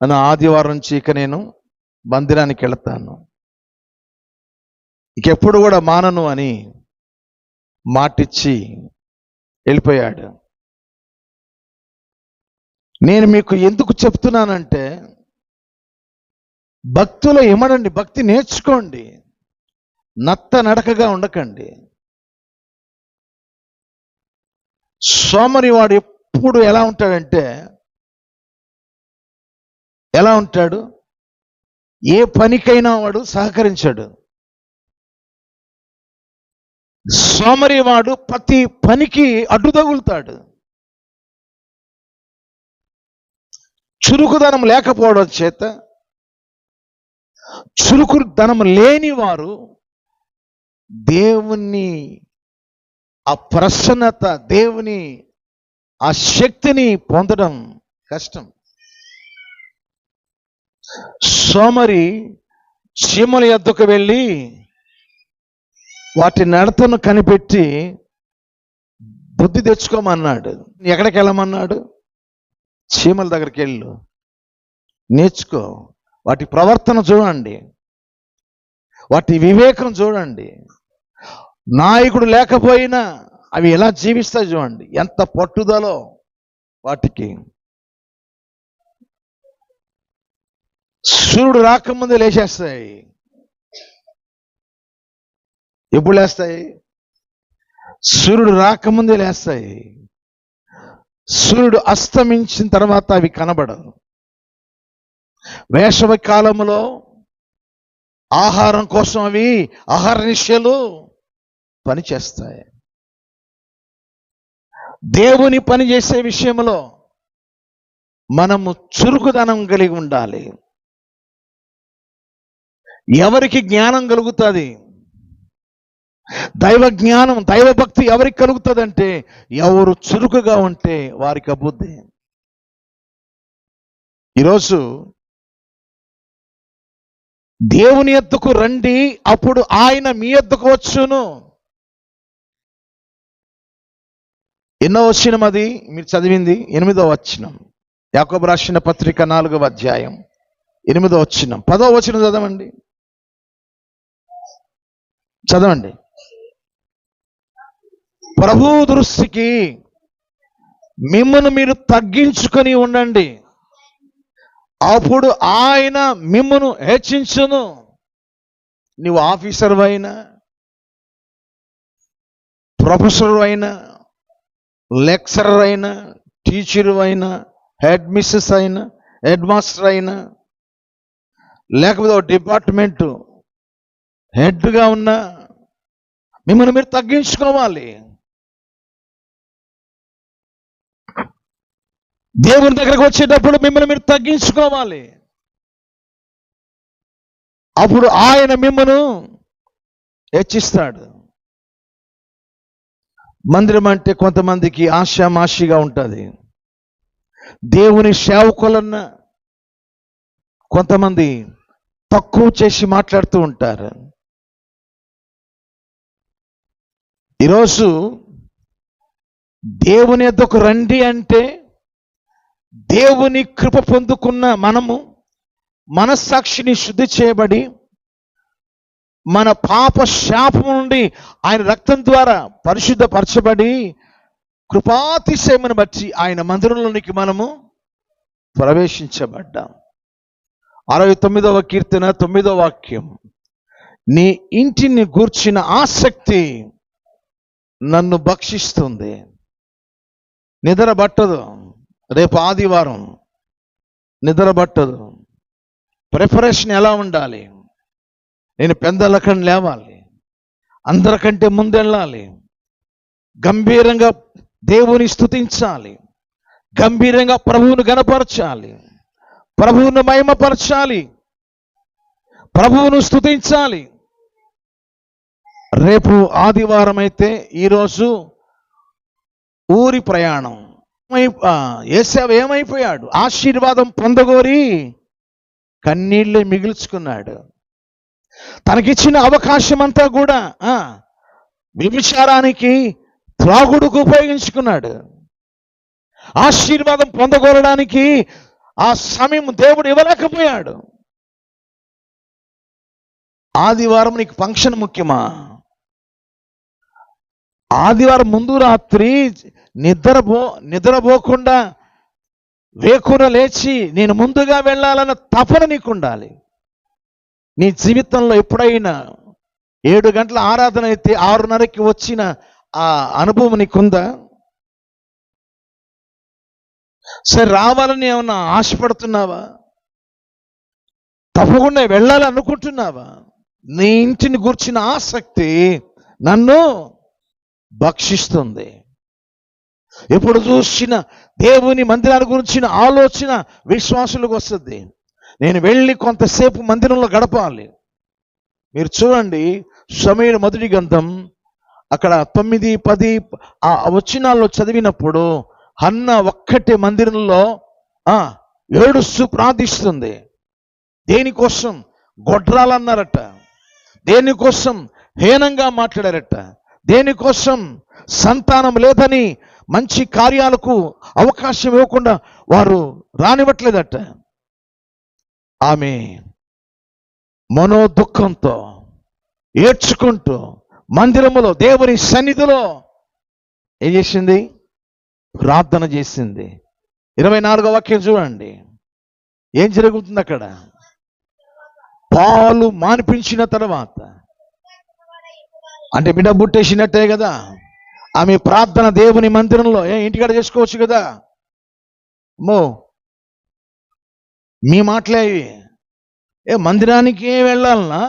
నా ఆదివారం నుంచి ఇక నేను మందిరానికి వెళతాను, ఇంకెప్పుడు కూడా మానను అని మాటిచ్చి వెళ్ళిపోయాడు. నేను మీకు ఎందుకు చెప్తున్నానంటే, భక్తులు ఏమనండి, భక్తి నేర్చుకోండి, నత్త నడకగా ఉండకండి. సోమరివాడు ఎప్పుడు ఎలా ఉంటాడు? ఏ పనికైనా వాడు సహకరించాడు. సోమరివాడు ప్రతి పనికి అడ్డు తగులుతాడు. చురుకుదనం లేకపోవడం చేత, చురుకుదనం లేని వారు దేవుని ఆ ప్రసన్నత, దేవుని ఆ శక్తిని పొందడం కష్టం. సోమరి చీమల యొద్దకు వెళ్ళి వాటి నడతను కనిపెట్టి బుద్ధి తెచ్చుకోమన్నాడు. ఎక్కడికి వెళ్ళమన్నాడు? చీమల దగ్గరికి వెళ్ళు, నేర్చుకో. వాటి ప్రవర్తన చూడండి, వాటి వివేకం చూడండి. నాయకుడు లేకపోయినా అవి ఎలా జీవిస్తాయి చూడండి, ఎంత పట్టుదలో వాటికి. సూర్యుడు రాకముందే లేచేస్తాయి. ఎప్పుడు లేస్తాయి? సూర్యుడు రాకముందే లేస్తాయి. సూర్యుడు అస్తమించిన తర్వాత అవి కనబడవు. వేసవి కాలంలో ఆహారం కోసం అవి ఆహార నిశ్చలు పనిచేస్తాయి. దేవుని పని చేసే విషయంలో మనము చురుకుదనం కలిగి ఉండాలి. ఎవరికి జ్ఞానం కలుగుతుంది? దైవ జ్ఞానం, దైవభక్తి ఎవరికి కలుగుతుందంటే ఎవరు చురుకుగా ఉంటే వారికి అబ్బుద్ది. ఈరోజు దేవుని యొద్దకు రండి, అప్పుడు ఆయన మీ యొద్దకు వచ్చును. ఎన్నో వచనం అది మీరు చదివింది? 8వ వచనం. యాకోబు రాసిన పత్రిక 4వ అధ్యాయం 8వ వచనం. 10వ వచనం చదవండి. చదవండి. ప్రభు దృష్టికి మిమ్మల్ని మీరు తగ్గించుకొని ఉండండి, అప్పుడు ఆయన మిమ్మును హెచ్చించును. నీవు ఆఫీసర్ అయినా, ప్రొఫెసర్ అయినా, లెక్చరర్ అయినా, టీచర్ అయినా, హెడ్ మిస్సెస్ అయినా, హెడ్ మాస్టర్ అయినా, లేకపోతే ఒక డిపార్ట్మెంటు హెడ్గా ఉన్నా, మిమ్మల్ని మీరు తగ్గించుకోవాలి. దేవుని దగ్గరకు వచ్చేటప్పుడు మిమ్మల్ని మీరు తగ్గించుకోవాలి. అప్పుడు ఆయన మిమ్మల్ని హెచ్చిస్తాడు. మందిరం అంటే కొంతమందికి ఆశామాషిగా ఉంటుంది. దేవుని సేవకులన్న కొంతమంది తక్కువ చేసి మాట్లాడుతూ ఉంటారు. ఈరోజు దేవుని యొద్దకు రండి అంటే దేవుని కృప పొందుకున్న మనము మనస్సాక్షిని శుద్ధి చేయబడి మన పాప శాపం నుండి ఆయన రక్తం ద్వారా పరిశుద్ధపరచబడి కృపాతిశయమును బట్టి ఆయన మందిరంలోనికి మనము ప్రవేశించబడ్డాం. 69వ కీర్తన 9వ వాక్యం. నీ ఇంటిని గూర్చిన ఆసక్తి నన్ను భక్షిస్తుంది. నిద్ర పట్టదు. రేపు ఆదివారం నిద్ర పట్టదు. ప్రిపరేషన్ ఎలా ఉండాలి? నేను పెందలకని లేవాలి, అందరికంటే ముందెళ్ళాలి, గంభీరంగా దేవుని స్తుతించాలి, గంభీరంగా ప్రభువును గణపరచాలి, ప్రభువును మహిమపరచాలి, ప్రభువును స్తుతించాలి. రేపు ఆదివారం అయితే ఈరోజు ఊరి ప్రయాణం. యేసేవ ఏమైపోయాడు? ఆశీర్వాదం పొందగోరి కన్నీళ్ళే మిగిల్చుకున్నాడు. తనకిచ్చిన అవకాశం అంతా కూడా వ్యభిచారానికి, త్రాగుడుకు ఉపయోగించుకున్నాడు. ఆశీర్వాదం పొందగోరడానికి ఆ సమయం దేవుడు ఇవ్వలేకపోయాడు. ఆదివారం నీకు ఫంక్షన్ ముఖ్యమా? ఆదివారం ముందు రాత్రి నిద్రపోకుండా వేకున లేచి నేను ముందుగా వెళ్ళాలన్న తపన నీకు ఉండాలి. నీ జీవితంలో ఎప్పుడైనా 7 గంటల ఆరాధన అయితే 6:30కి వచ్చిన ఆ అనుభవం నీకుందా? సరే, రావాలని ఏమన్నా ఆశపడుతున్నావా? తప్పకుండా వెళ్ళాలి అనుకుంటున్నావా? నీ ఇంటిని గురించిన ఆసక్తి నన్ను భక్షిస్తుంది. ఎప్పుడు చూసిన దేవుని మందిరాన్ని గురించిన ఆలోచన విశ్వాసులకు వస్తుంది. నేను వెళ్ళి కొంతసేపు మందిరంలో గడపాలి. మీరు చూడండి, సమూయేలు మొదటి గ్రంథం అక్కడ 9, 10 ఆ వచనాల్లో చదివినప్పుడు హన్న ఒక్కటే మందిరంలో ఏడుస్తూ ప్రార్థిస్తుంది. దేనికోసం? గొడ్రాలన్నారట. దేనికోసం? హీనంగా మాట్లాడారట. దేనికోసం? సంతానం లేదని, మంచి కార్యాలకు అవకాశం ఇవ్వకుండా వారు రానివ్వట్లేదట. ఆమె మనోదుఃఖంతో ఏడ్చుకుంటూ మందిరములో దేవుని సన్నిధిలో ఏం చేసింది? ప్రార్థన చేసింది. 24వ వాక్యం చూడండి, ఏం జరుగుతుంది అక్కడ? పాలు మానిపించిన తర్వాత అంటే బిడ్డ బుట్టేసినట్టే కదా. ఆమె ప్రార్థన దేవుని మందిరంలో ఇంటికాడ చేసుకోవచ్చు కదా. మీ మాటలే మందిరానికి వెళ్ళాలన్నా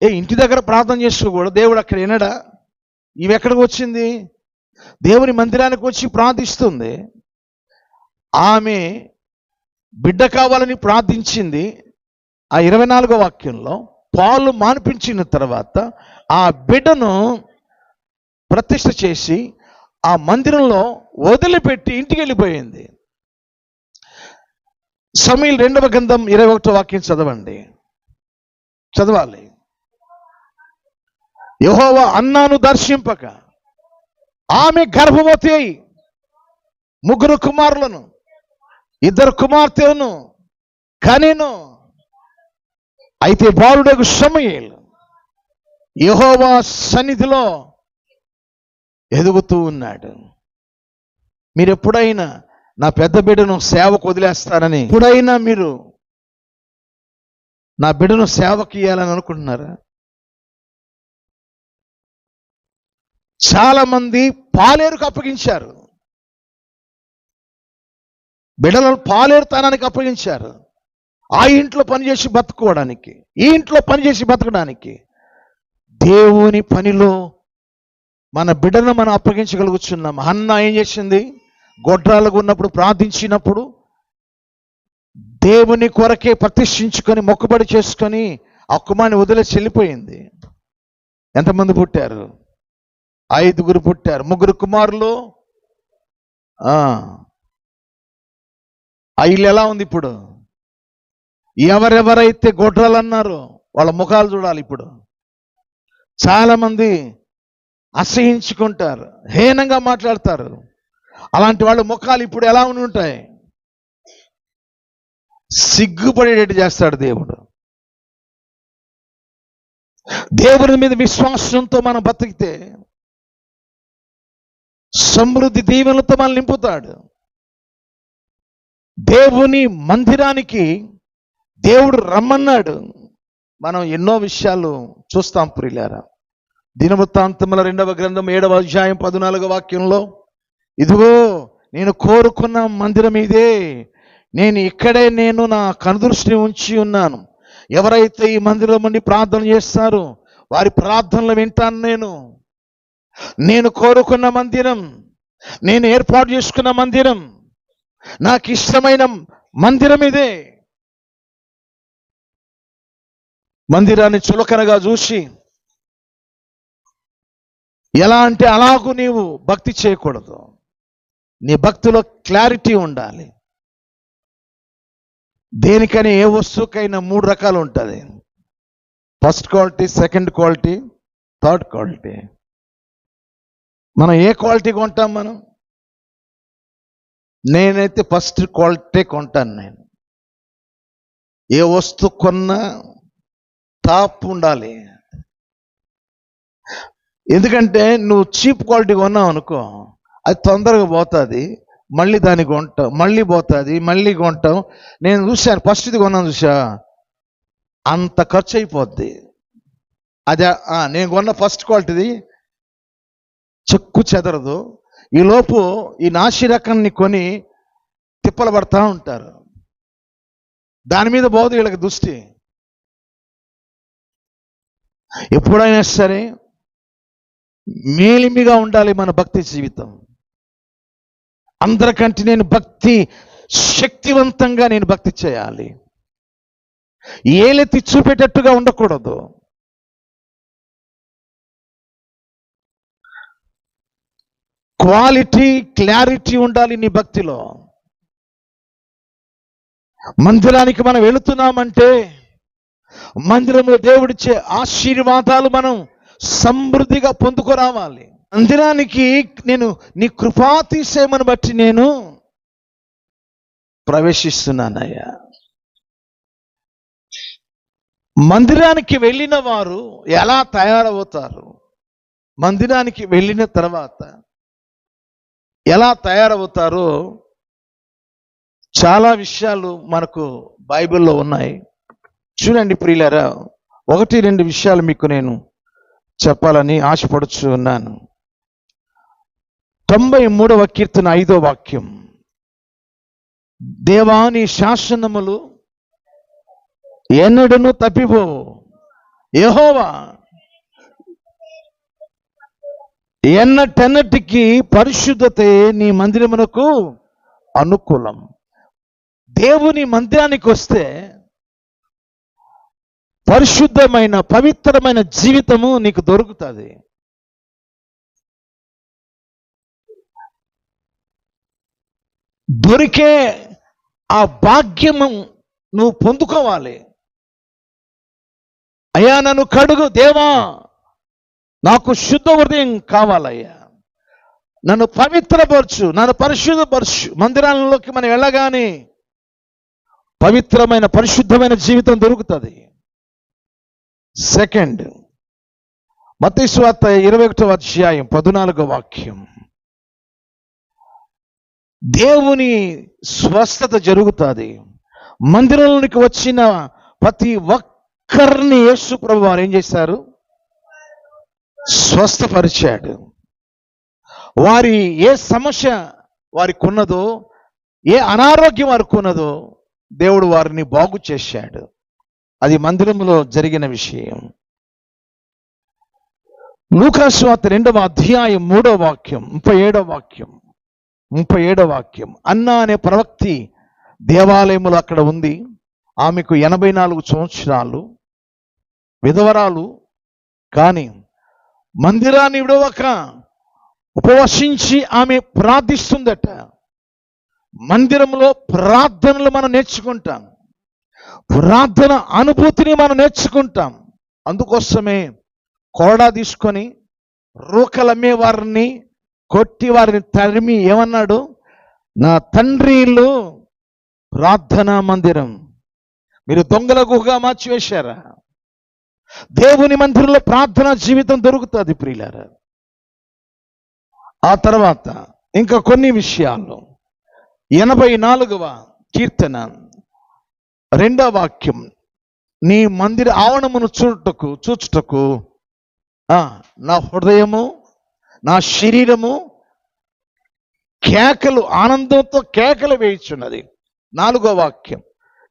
ఇంటి దగ్గర ప్రార్థన చేసుకోకూడదు? దేవుడు అక్కడ వినడా? ఇవి ఎక్కడికి వచ్చింది? దేవుని మందిరానికి వచ్చి ప్రార్థిస్తుంది. ఆమె బిడ్డ కావాలని ప్రార్థించింది. ఆ 24వ వాక్యంలో పాలు మానిపించిన తర్వాత ఆ బిడ్డను ప్రతిష్ఠ చేసి ఆ మందిరంలో వదిలిపెట్టి ఇంటికి వెళ్ళిపోయింది. సమూయేలు 2వ గ్రంథం 21వ వాక్యం చదవండి, చదవాలి. యెహోవా అన్నాను దర్శింపక ఆమె గర్భవతి అయి 3 కుమారులను 2 కుమార్తెలను కనెను. అయితే బాలుడగు సమూయేలు యెహోవా సన్నిధిలో ఎదుగుతూ ఉన్నాడు. మీరు ఎప్పుడైనా నా పెద్ద బిడ్డను సేవకు వదిలేస్తానని ఎప్పుడైనా మీరు నా బిడ్డను సేవకి ఇయ్యాలని అనుకుంటున్నారా? చాలా మంది పాలేరుకు అప్పగించారు, బిడ్డలను పాలేరుతనానికి అప్పగించారు. ఆ ఇంట్లో పనిచేసి బతుకోవడానికి, ఈ ఇంట్లో పనిచేసి బతకడానికి. దేవుని పనిలో మన బిడ్డను మనం అప్పగించగలుగుతున్నాం. హన్న ఏం చేసింది? గొడ్రాలుగా ఉన్నప్పుడు ప్రార్థించినప్పుడు దేవుని కొరకే ప్రతిష్ఠించుకొని మొక్కుబడి చేసుకొని ఆ కుమారుని వదిలేసి వెళ్ళిపోయింది. ఎంతమంది పుట్టారు? 5 పుట్టారు. 3 కుమారులు. ఆ ఇల్లు ఎలా ఉంది ఇప్పుడు? ఎవరెవరైతే గొడ్రాలు అన్నారో వాళ్ళ ముఖాలు చూడాలి. ఇప్పుడు చాలా మంది అసహించుకుంటారు, హీనంగా మాట్లాడతారు. అలాంటి వాళ్ళ ముఖాలు ఇప్పుడు ఎలా ఉండి ఉంటాయి? సిగ్గుపడేటట్టు చేస్తాడు దేవుడు. దేవుని మీద విశ్వాసంతో మనం బతికితే సమృద్ధి దీవెనలతో మనం నింపుతాడు. దేవుని మందిరానికి దేవుడు రమ్మన్నాడు. మనం ఎన్నో విషయాలు చూస్తాం ప్రియులారా. దినవృత్తాంతముల 2వ గ్రంథం 7వ అధ్యాయం 14వ వాక్యంలో, ఇదిగో నేను కోరుకున్న మందిరం ఇదే, నేను ఇక్కడే నేను నా కనుదృష్టిని ఉంచి ఉన్నాను. ఎవరైతే ఈ మందిరం నుండి ప్రార్థన చేస్తారో వారి ప్రార్థనలు వింటాను. నేను కోరుకున్న మందిరం, నేను ఏర్పాటు చేసుకున్న మందిరం, నాకు ఇష్టమైన మందిరం ఇదే. మందిరాన్ని చులకనగా చూసి ఎలా అంటే అలాగూ నీవు భక్తి చేయకూడదు. నీ భక్తిలో క్లారిటీ ఉండాలి. దేనికైనా ఏ వస్తువుకైనా 3 రకాలు ఉంటుంది: first quality, second quality, third quality. మనం ఏ క్వాలిటీ కొంటాం? నేనైతే ఫస్ట్ క్వాలిటీ కొంటాను. నేను ఏ వస్తువు కొన్నా టాప్ ఉండాలి. ఎందుకంటే నువ్వు చీప్ క్వాలిటీ కొన్నావు అనుకో, అది తొందరగా పోతుంది, మళ్ళీ దాన్ని కొంటాం, మళ్ళీ పోతుంది, మళ్ళీ కొంటాం. నేను చూశాను, ఫస్ట్ది కొన్నాను చూసా, అంత ఖర్చు అయిపోద్ది. అదే నేను కొన్న ఫస్ట్ క్వాలిటీది చెక్కు చెదరదు. ఈలోపు ఈ నాసి రకాన్ని కొని తిప్పలు పడతా ఉంటారు. దాని మీద పోదు వీళ్ళకి దృష్టి. ఎప్పుడైనా సరే మేలిమిగా ఉండాలి మన భక్తి జీవితం. అందరికంటే నేను భక్తి శక్తివంతంగా నేను భక్తి చేయాలి. ఏలెత్తి చూపేటట్టుగా ఉండకూడదు. క్వాలిటీ, క్లారిటీ ఉండాలి నీ భక్తిలో. మందిరానికి మనం వెళుతున్నామంటే మందిరంలో దేవుడిచ్చే ఆశీర్వాదాలు మనం సమృద్ధిగా పొందుకురావాలి. మందిరానికి నేను నీ కృపాతిశయమును బట్టి నేను ప్రవేశిస్తున్నానయ్యా. మందిరానికి వెళ్ళిన వారు ఎలా తయారవుతారు? మందిరానికి వెళ్ళిన తర్వాత ఎలా తయారవుతారో చాలా విషయాలు మనకు బైబిల్లో ఉన్నాయి. చూడండి ప్రియులారా, 1-2 విషయాలు మీకు నేను చెప్పాలని ఆశపడుచు ఉన్నాను. 93వ కీర్తన 5వ వాక్యం, దేవా నీ శాసనములు ఎన్నడను తప్పిపోవు. యెహోవా ఎన్నటెన్నటికి పరిశుద్ధతే నీ మందిరమునకు అనుకూలం. దేవుని మందిరానికి వస్తే పరిశుద్ధమైన పవిత్రమైన జీవితము నీకు దొరుకుతుంది. దొరికే ఆ భాగ్యము నువ్వు పొందుకోవాలి. అయ్యా నన్ను కడుగు దేవా, నాకు శుద్ధ హృదయం కావాలయ్యా, నన్ను పవిత్రపరచు, నన్ను పరిశుద్ధపరచు. మందిరాలలోకి మనం వెళ్ళగానే పవిత్రమైన పరిశుద్ధమైన జీవితం దొరుకుతుంది. సెకండ్, మత్తయి సువార్త 21వ అధ్యాయం 14వ వాక్యం. దేవుని స్వస్థత జరుగుతుంది. మందిరంలోనికి వచ్చిన ప్రతి ఒక్కరిని యేసు ప్రభువు వారు ఏం చేశారు? స్వస్థపరిచాడు. వారి ఏ సమస్య వారికి ఉన్నదో, ఏ అనారోగ్యం వారికి ఉన్నదో దేవుడు వారిని బాగు చేశాడు. అది మందిరంలో జరిగిన విషయం. లూకా సువార్త 2వ అధ్యాయం 3వ వాక్యం 37వ వాక్యం. అన్నా అనే ప్రవక్తి దేవాలయములో అక్కడ ఉంది. ఆమెకు 84 సంవత్సరాలు, విధవరాలు. కానీ మందిరాన్ని విడవక ఉపవసించి ఆమె ప్రార్థిస్తుందట. మందిరంలో ప్రార్థనలు మనం నేర్చుకుంటాం, ప్రార్థన అనుభూతిని మనం నేర్చుకుంటాం. అందుకోసమే కోడా తీసుకొని రూకలమ్మే వారిని కొట్టి వారిని తరిమి ఏమన్నాడు? నా తండ్రి ఇల్లు ప్రార్థనా మందిరం, మీరు దొంగల గుహగా మార్చివేశారా? దేవుని మందిరంలో ప్రార్థనా జీవితం దొరుకుతుంది ప్రియులారా. ఆ తర్వాత ఇంకా కొన్ని విషయాలు. 84వ కీర్తన 2వ వాక్యం. నీ మందిర ఆవరణమును చూచుటకు నా హృదయము నా శరీరము కేకలు, ఆనందంతో కేకలు వేయుచున్నది. 4వ వాక్యం.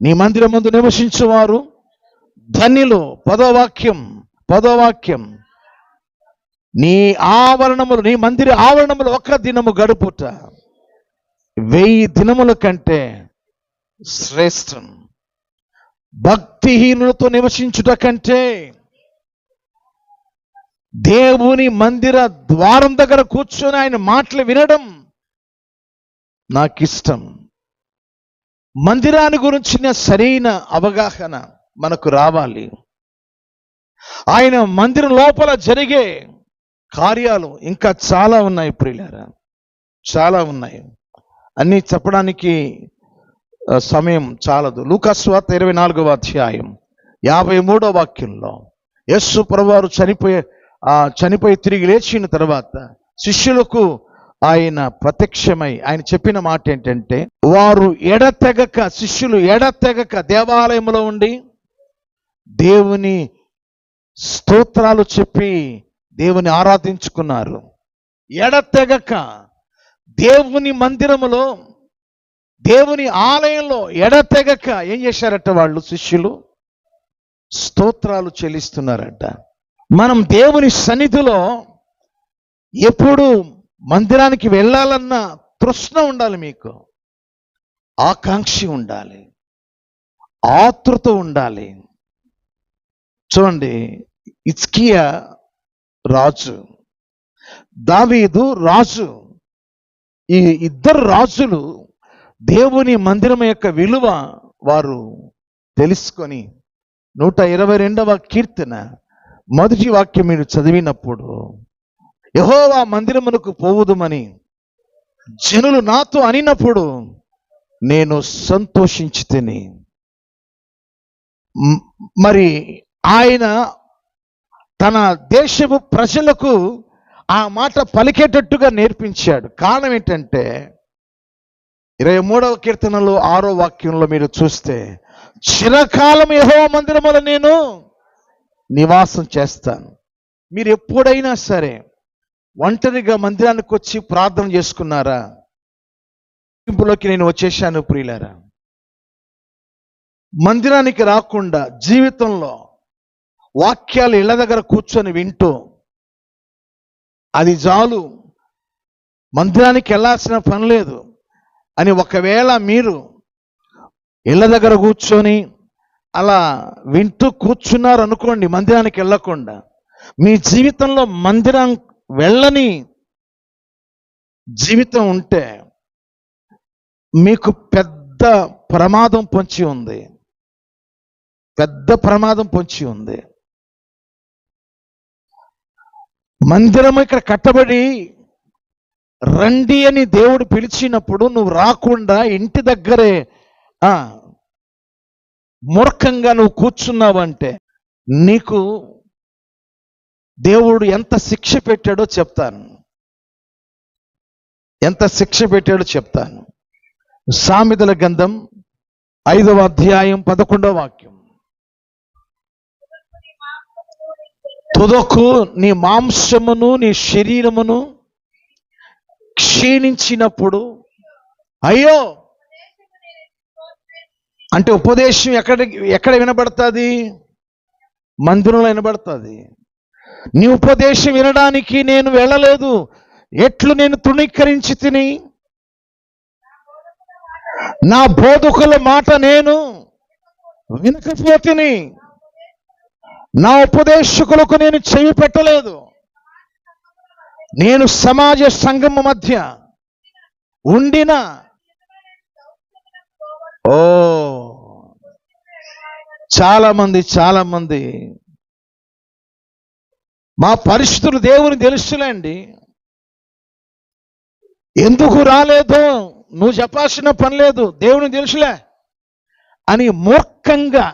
నీ మందిరమందు నివసించువారు ధన్యులు. 10వ వాక్యం. నీ ఆవరణములు, నీ మందిర ఆవరణములు ఒక్క దినము గడుపుట 1000 దినముల కంటే శ్రేష్టం. భక్తిహీనులతో నివసించుట కంటే దేవుని మందిర ద్వారం దగ్గర కూర్చొని ఆయన మాటలు వినడం నాకిష్టం. మందిరాన్ని గురించిన సరైన అవగాహన మనకు రావాలి. ఆయన మందిరం లోపల జరిగే కార్యాలు ఇంకా చాలా ఉన్నాయి ప్రియులారా, చాలా ఉన్నాయి. అన్నీ చెప్పడానికి సమయం చాలదు. లూకా సువార్త 24వ అధ్యాయం 53వ వాక్యంలో యేసు ప్రభువారు చనిపోయి తిరిగి లేచిన తర్వాత శిష్యులకు ఆయన ప్రత్యక్షమై ఆయన చెప్పిన మాట ఏంటంటే, వారు శిష్యులు ఎడతెగక దేవాలయంలో ఉండి దేవుని స్తోత్రాలు చెప్పి దేవుని ఆరాధించుకున్నారు. ఎడతెగక దేవుని మందిరములో, దేవుని ఆలయంలో ఎడతెగక ఏం చేశారట? వాళ్ళు శిష్యులు స్తోత్రాలు చెల్లిస్తున్నారట. మనం దేవుని సన్నిధిలో ఎప్పుడు మందిరానికి వెళ్ళాలన్న తృష్ణ ఉండాలి, మీకు ఆకాంక్ష ఉండాలి, ఆతృత ఉండాలి. చూడండి, హిజ్కియా రాజు, దావీదు రాజు, ఈ ఇద్దరు రాజులు దేవుని మందిరం యొక్క విలువ వారు తెలుసుకొని 122వ కీర్తన 1వ వాక్యం మీరు చదివినప్పుడు, యెహోవా మందిరమునకు పోవుదుమని జనులు నాతో అనినప్పుడు నేను సంతోషించి తిని. మరి ఆయన తన దేశపు ప్రజలకు ఆ మాట పలికేటట్టుగా నేర్పించాడు. కారణం ఏంటంటే 23వ కీర్తనలో 6వ వాక్యంలో మీరు చూస్తే, చిరకాలం యెహోవా మందిరములో నేను నివాసం చేస్తాను. మీరు ఎప్పుడైనా సరే ఒంటరిగా మందిరానికి వచ్చి ప్రార్థన చేసుకున్నారా? ఇంపులోకి నేను వచ్చేసాను ప్రియులారా. మందిరానికి రాకుండా జీవితంలో వాక్యాలు ఇళ్ళ దగ్గర కూర్చొని వింటూ అది చాలు, మందిరానికి వెళ్ళాల్సిన పని లేదు అని ఒకవేళ మీరు ఇళ్ళ దగ్గర కూర్చొని అలా వింటూ కూర్చున్నారు అనుకోండి, మందిరానికి వెళ్ళకుండా. మీ జీవితంలో మందిరం వెళ్ళని జీవితం ఉంటే మీకు పెద్ద ప్రమాదం పొంచి ఉంది. పెద్ద ప్రమాదం పొంచి ఉంది. మందిరం ఇక్కడ కట్టబడి రండి అని దేవుడు పిలిచినప్పుడు నువ్వు రాకుండా ఇంటి దగ్గరే మూర్ఖంగా నువ్వు కూర్చున్నావంటే నీకు దేవుడు ఎంత శిక్ష పెట్టాడో చెప్తాను. ఎంత శిక్ష పెట్టాడో చెప్తాను. సామెతల గ్రంథం 5వ అధ్యాయం 11వ వాక్యం. తుదకు నీ మాంసమును నీ శరీరమును క్షీణించినప్పుడు అయ్యో. అంటే ఉపదేశం ఎక్కడ వినబడుతుంది? మందిరంలో వినబడుతుంది. నీ ఉపదేశం వినడానికి నేను వెళ్ళలేదు. ఎట్లు నేను తృణీకరించి తిని నా బోధకుల మాట నేను వినకపోతిని, నా ఉపదేశకులకు నేను చెవి పెట్టలేదు. నేను సమాజ సంఘం మధ్య ఉండిన చాలా మంది మా పరిస్థితులు దేవుని తెలుసులేండి, ఎందుకు రాలేదో నువ్వు చెప్పాల్సిన పని లేదు, దేవుని తెలుసులే అని మూర్ఖంగా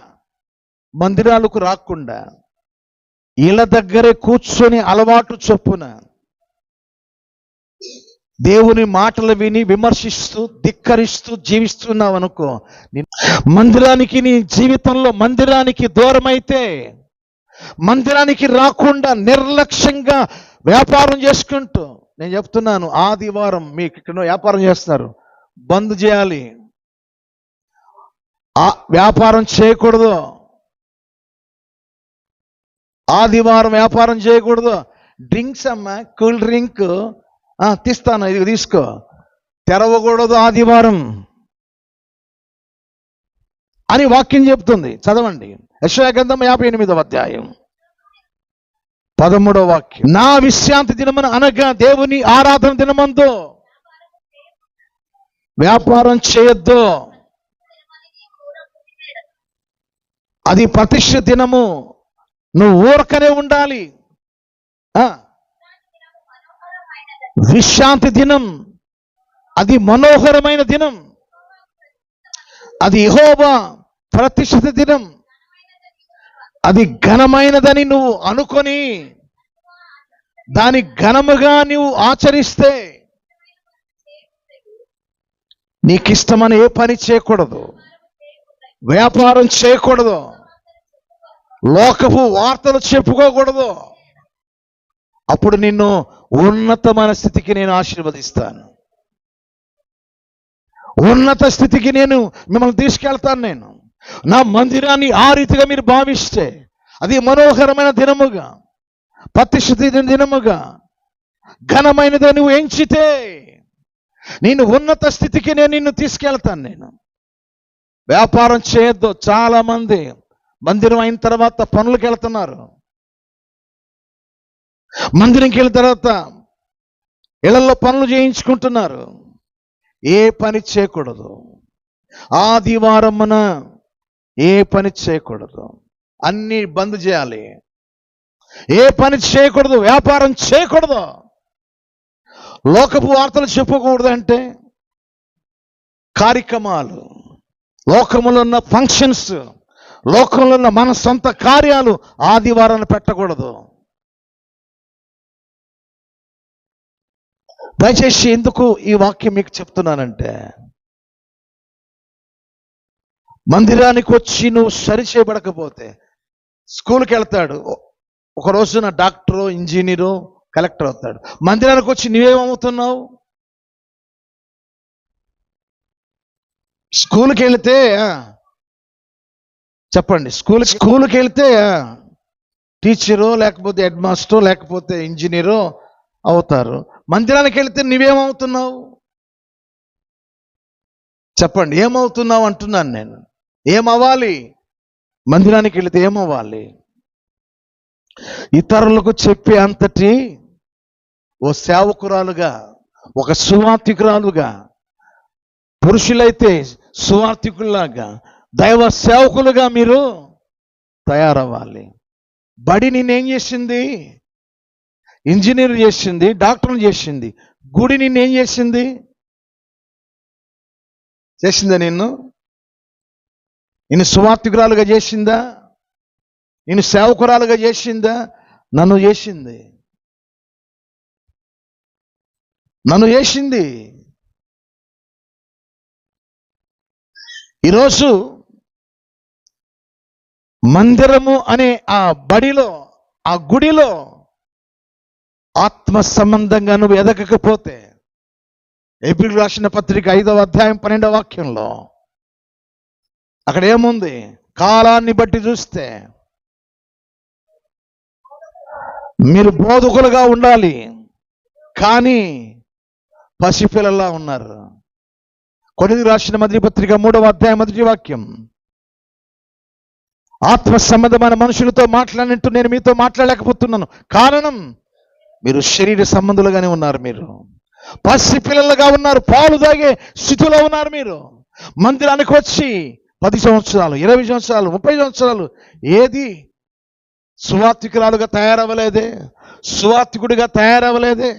మందిరాలకు రాకుండా ఇళ్ళ దగ్గరే కూర్చొని అలవాటు చొప్పున దేవుని మాటలు విని విమర్శిస్తూ ధిక్కరిస్తూ జీవిస్తున్నావు అనుకో, మందిరానికి నీ జీవితంలో మందిరానికి దూరమైతే, మందిరానికి రాకుండా నిర్లక్ష్యంగా వ్యాపారం చేసుకుంటూ, నేను చెప్తున్నాను ఆదివారం మీకు ఇక్కడ వ్యాపారం చేస్తున్నారు, బంద్ చేయాలి. వ్యాపారం చేయకూడదు. ఆదివారం వ్యాపారం చేయకూడదు. డ్రింక్స్ అమ్మా, కూల్ డ్రింక్ తీస్తాను, ఇది తీసుకో, తెరవకూడదు ఆదివారం అని వాక్యం చెప్తుంది. చదవండి యెషయా గ్రంథం 58వ అధ్యాయం 13వ వాక్యం. నా విశ్రాంతి దినమున అనగా దేవుని ఆరాధన దినమందు వ్యాపారం చేయొద్దు. అది ప్రతిష్ఠ దినము, నువ్వు ఊరకనే ఉండాలి. విశ్రాంతి దినం అది మనోహరమైన దినం, అది యెహోవా ప్రతిష్ఠిత దినం, అది ఘనమైనదని నువ్వు అనుకొని దాని ఘనముగా నువ్వు ఆచరిస్తే నీకిష్టమని ఏ పని చేయకూడదు, వ్యాపారం చేయకూడదు, లోకపు వార్తలు చెప్పుకోకూడదు. అప్పుడు నిన్ను ఉన్నతమైన స్థితికి నేను ఆశీర్వదిస్తాను, ఉన్నత స్థితికి నేను మిమ్మల్ని తీసుకెళ్తాను. నేను నా మందిరాన్ని ఆ రీతిగా మీరు భావిస్తే, అది మనోహరమైన దినముగా, ప్రతిష్ఠిత దినముగా, ఘనమైనది నువ్వు ఎంచితే నేను ఉన్నత స్థితికి నేను నిన్ను తీసుకెళ్తాను. నేను వ్యాపారం చేయొద్దు. చాలా మంది మందిరం అయిన తర్వాత పనులకు వెళ్తున్నారు. మందిరంకి వెళ్ళిన తర్వాత ఇళ్లలో పనులు చేయించుకుంటున్నారు. ఏ పని చేయకూడదు. ఆదివారమున ఏ పని చేయకూడదు, అన్ని బంద్ చేయాలి. ఏ పని చేయకూడదు, వ్యాపారం చేయకూడదు, లోకపు వార్తలు చెప్పకూడదు. అంటే కార్యక్రమాలు, లోకములో ఉన్న ఫంక్షన్స్, లోకంలో ఉన్న మన సొంత కార్యాలు ఆదివారాన్ని పెట్టకూడదు. దయచేసి ఎందుకు ఈ వాక్యం మీకు చెప్తున్నానంటే, మందిరానికి వచ్చి నువ్వు సరి చేయబడకపోతే, స్కూల్కి వెళ్తాడు, ఒక రోజున డాక్టరు, ఇంజనీరు, కలెక్టర్ అవుతాడు. మందిరానికి వచ్చి నువ్వేమవుతున్నావు? స్కూల్కి వెళితే చెప్పండి, స్కూల్కి వెళ్తే టీచరు, లేకపోతే హెడ్ మాస్టరు, లేకపోతే ఇంజనీరు అవుతారు. మందిరానికి వెళితే నువ్వేమవుతున్నావు? చెప్పండి, ఏమవుతున్నావు అంటున్నాను నేను. ఏమవ్వాలి? మందిరానికి వెళితే ఏమవ్వాలి? ఇతరులకు చెప్పే అంతటి ఓ సేవకురాలుగా, ఒక సువార్థికురాలుగా, పురుషులైతే సువార్థికుల్లాగా, దైవ సేవకులుగా మీరు తయారవ్వాలి. బడి నిన్నేం చేసింది? ఇంజనీర్ చేసింది, డాక్టర్ని చేసింది. గుడి నిన్నేం చేసింది? చేసిందా? నిన్ను సువార్థికురాలుగా చేసిందా? నిన్ను సేవకురాలుగా చేసిందా? నన్ను చేసింది. ఈరోజు మందిరము అనే ఆ బడిలో, ఆ గుడిలో ఆత్మ సంబంధంగా నువ్వు ఎదగకపోతే, ఎబ్రీయులకు రాసిన పత్రిక 5వ అధ్యాయం 12వ వాక్యంలో అక్కడ ఏముంది? కాలాన్ని బట్టి చూస్తే మీరు బోధకులుగా ఉండాలి, కానీ పసిపిల్లలా ఉన్నారు. కొరింథీయులకు రాసిన మొదటి పత్రిక 3వ అధ్యాయం 1వ వాక్యం, ఆత్మ సంబంధమైన మనుషులతో మాట్లాడినట్టు నేను మీతో మాట్లాడలేకపోతున్నాను. కారణం, మీరు శరీర సంబంధులుగానే ఉన్నారు. మీరు పసిపిల్లలుగా ఉన్నారు, పాలు తాగే స్థితిలో ఉన్నారు. మీరు మందిరానికి వచ్చి 10 సంవత్సరాలు, 20 సంవత్సరాలు, 30 సంవత్సరాలు ఏది సువార్థికురాలుగా తయారవ్వలేదే, సువార్థికుడిగా తయారవ్వలేదే.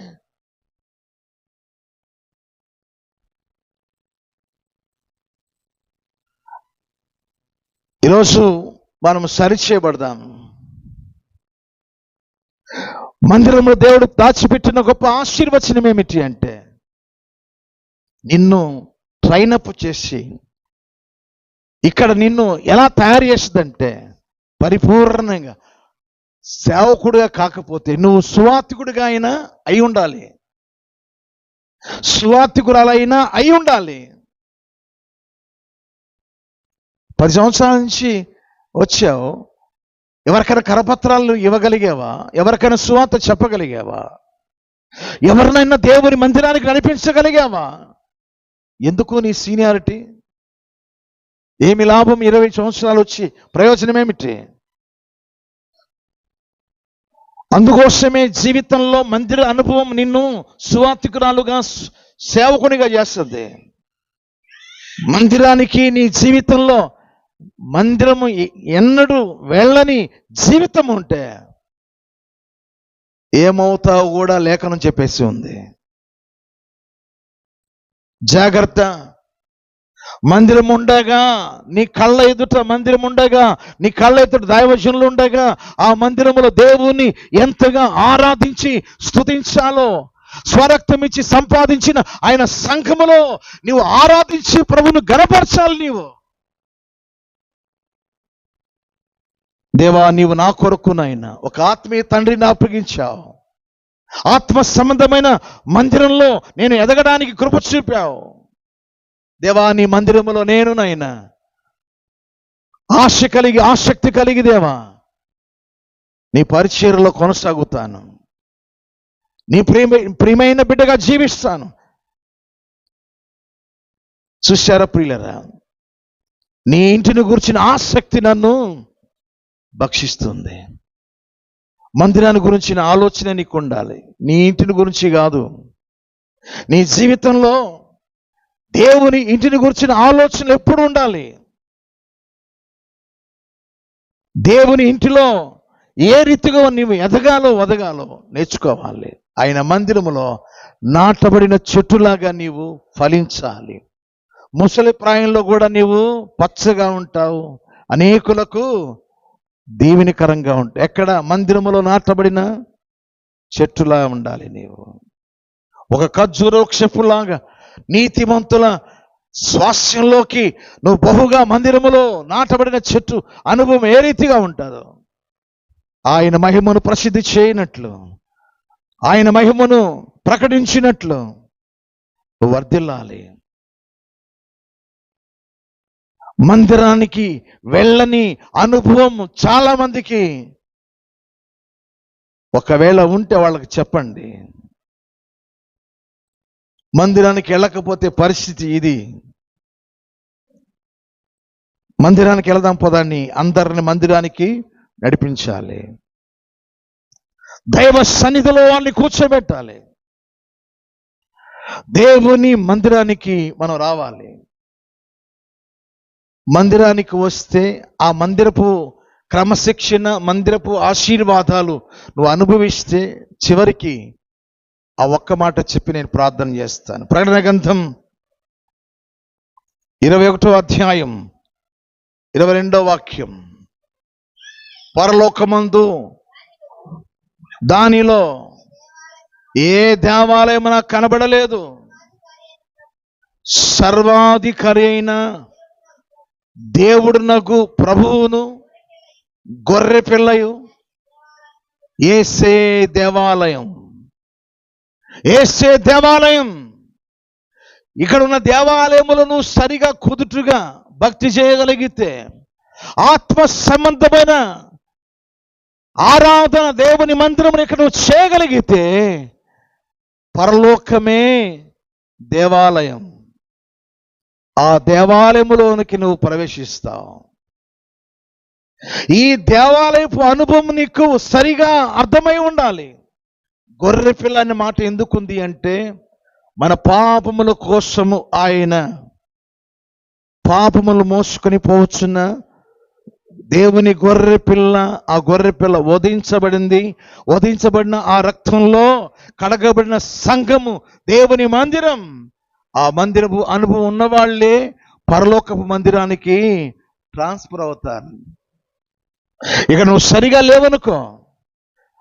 ఈరోజు మనం సరిచేయబడదాం. మందిరంలో దేవుడు దాచిపెట్టిన గొప్ప ఆశీర్వచనం ఏమిటి అంటే, నిన్ను ట్రైనప్ చేసి ఇక్కడ నిన్ను ఎలా తయారు చేస్తుందంటే, పరిపూర్ణంగా సేవకుడిగా కాకపోతే నువ్వు సువార్థికుడిగా అయినా అయి ఉండాలి, సువార్థికురాలైనా అయి ఉండాలి. 10 సంవత్సరాల నుంచి వచ్చావు, ఎవరికైనా కరపత్రాలు ఇవ్వగలిగావా? ఎవరికైనా సువార్త చెప్పగలిగావా? ఎవరినైనా దేవుని మందిరానికి నడిపించగలిగావా? ఎందుకు నీ సీనియారిటీ? ఏమి లాభం? 20 సంవత్సరాలు వచ్చి ప్రయోజనం ఏమిటి? అందుకోసమే జీవితంలో మందిర అనుభవం నిన్ను సువార్థికురాలుగా, సేవకునిగా చేస్తుంది. మందిరానికి నీ జీవితంలో, మందిరము ఎన్నడూ వెళ్ళని జీవితం ఉంటే ఏమవుతావు కూడా లేఖనం చెప్పేసి ఉంది. జాగ్రత్త. మందిరం ఉండగా, నీ కళ్ళ ఎదుట మందిరం ఉండగా, నీ కళ్ళ ఎదుట దైవజనులు ఉండగా, ఆ మందిరములో దేవుణ్ణి ఎంతగా ఆరాధించి స్తుతించాలో, స్వరక్తం ఇచ్చి సంపాదించిన ఆయన సంఘములో నీవు ఆరాధించి ప్రభువును గణపరచాలి. నీవు దేవా, నీవు నా కొరకు నాయన ఒక ఆత్మీయ తండ్రిని అప్పగించావు. ఆత్మ సంబంధమైన మందిరంలో నేను ఎదగడానికి కృప చూపావు. దేవా, నీ మందిరములో నేను నాయన ఆశ కలిగి, ఆసక్తి కలిగి దేవా నీ పరిచర్యలో కొనసాగుతాను. నీ ప్రియమైన బిడ్డగా జీవిస్తాను. చూశారా ప్రియులరా, నీ ఇంటిని గురించిన ఆసక్తి నన్ను భక్షిస్తుంది. మందిరాన్ని గురించిన ఆలోచన నీకు ఉండాలి, నీ ఇంటిని గురించి కాదు. నీ జీవితంలో దేవుని ఇంటిని గురించిన ఆలోచనలు ఎప్పుడు ఉండాలి. దేవుని ఇంటిలో ఏ రీతిగా నీవు ఎదగాలో వదగాలో నేర్చుకోవాలి. ఆయన మందిరములో నాటబడిన చెట్టులాగా నీవు ఫలించాలి. ముసలి ప్రాయంలో కూడా నీవు పచ్చగా ఉంటావు, అనేకులకు దీవెనకరంగా ఉంటావు. ఎక్కడ? మందిరములో నాటబడిన చెట్టులా ఉండాలి నీవు. ఒక ఖర్జూర వృక్షపులాగా నీతిమంతుల స్వాస్థ్యంలోకి నువ్వు బహుగా మందిరములో నాటబడిన చెట్టు అనుభవం ఏ రీతిగా ఉంటుందో, ఆయన మహిమను ప్రసిద్ధి చేయనట్లు, ఆయన మహిమను ప్రకటించినట్లు నువ్వు వర్ధిల్లాలి. మందిరానికి వెళ్ళని అనుభవం చాలా మందికి, ఒకవేళ ఉంటే వాళ్ళకి చెప్పండి. మందిరానికి వెళ్ళకపోతే పరిస్థితి ఇది. మందిరానికి వెళదాం పదాన్ని అందరిని మందిరానికి నడిపించాలి. దైవ సన్నిధిలో వాళ్ళని కూర్చోబెట్టాలి. దేవుని మందిరానికి మనం రావాలి. మందిరానికి వస్తే ఆ మందిరపు క్రమశిక్షణ, మందిరపు ఆశీర్వాదాలు నువ్వు అనుభవిస్తే చివరికి ఆ ఒక్క మాట చెప్పి నేను ప్రార్థన చేస్తాను. ప్రకటన గ్రంథం 21వ అధ్యాయం 22వ వాక్యం. పరలోకమందు దానిలో ఏ దేవాలయం నాకు కనబడలేదు. సర్వాధికారి అయిన దేవుడునగు ప్రభువును గొర్రె పిల్లయు యేసే దేవాలయం. యేసే దేవాలయం. ఇక్కడ ఉన్న దేవాలయములను సరిగా కుదుటుగా భక్తి చేయగలిగితే, ఆత్మ సంబంధమైన ఆరాధన దేవుని మందిరమును ఇక్కడ నువ్వు చేయగలిగితే పరలోకమే దేవాలయం. ఆ దేవాలయములోనికి నువ్వు ప్రవేశిస్తావు. ఈ దేవాలయపు అనుభవం నీకు సరిగా అర్థమై ఉండాలి. గొర్రె పిల్ల అనే మాట ఎందుకుంది అంటే, మన పాపముల కోసము ఆయన పాపములు మోసుకొని పోవచ్చున్న దేవుని గొర్రె పిల్ల. ఆ గొర్రె పిల్ల వధించబడిన ఆ రక్తంలో కడగబడిన సంఘము దేవుని మందిరం. ఆ మందిరపు అనుభవం ఉన్నవాళ్లే పరలోకపు మందిరానికి ట్రాన్స్ఫర్ అవుతారు. ఇక నువ్వు సరిగా లేవనుకో,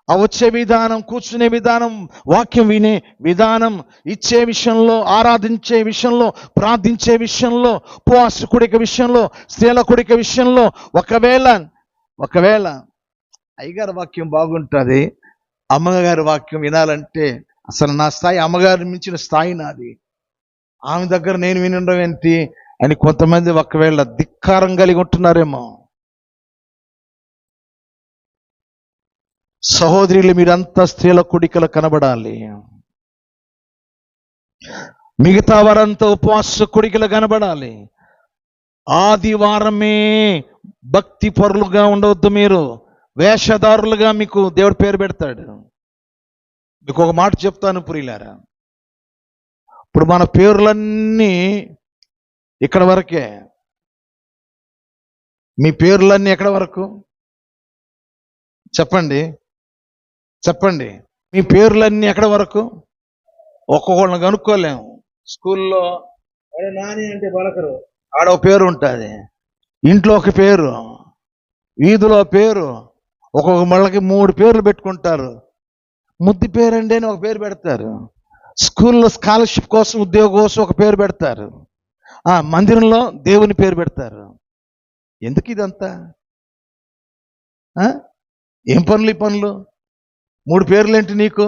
ఆ వచ్చే విధానం, కూర్చునే విధానం, వాక్యం వినే విధానం, ఇచ్చే విషయంలో, ఆరాధించే విషయంలో, ప్రార్థించే విషయంలో, ఉపవాస కూడిక విషయంలో, స్త్రీల కూడిక విషయంలో ఒకవేళ అయ్యగారి వాక్యం బాగుంటుంది, అమ్మగారి వాక్యం వినాలంటే అసలు నా స్థాయి అమ్మగారిని మించిన స్థాయి నాది, ఆమె దగ్గర నేను వినడం ఏంటి అని కొంతమంది ఒకవేళ ధిక్కారం కలిగి ఉంటున్నారేమో. సహోదరులు, మీరంతా స్త్రీల కూడికలు కనబడాలి. మిగతా వారంతా ఉపవాస కూడికలు కనబడాలి. ఆదివారమే భక్తి పరులుగా ఉండవద్దు. మీరు వేషధారులుగా మీకు దేవుడు పేరు పెడతాడు. మీకు ఒక మాట చెప్తాను ప్రియులారా, ఇప్పుడు మన పేర్లన్నీ ఇక్కడ వరకే. మీ పేర్లన్నీ ఎక్కడ వరకు చెప్పండి? మీ పేర్లన్నీ ఎక్కడ వరకు? ఒక్కొక్కళ్ళని కనుక్కోలేము. స్కూల్లో నాని అంటే పలకరు, ఆడ ఒక పేరు ఉంటుంది, ఇంట్లో ఒక పేరు, వీధిలో పేరు, ఒక్కొక్క మళ్ళకి 3 పేర్లు పెట్టుకుంటారు. ముద్దు పేరండి అని ఒక పేరు పెడతారు. స్కూల్లో స్కాలర్షిప్ కోసం, ఉద్యోగం కోసం ఒక పేరు పెడతారు. మందిరంలో దేవుని పేరు పెడతారు. ఎందుకు ఇదంతా? ఏం పనులు ఈ పనులు? 3 పేర్లేంటి నీకు?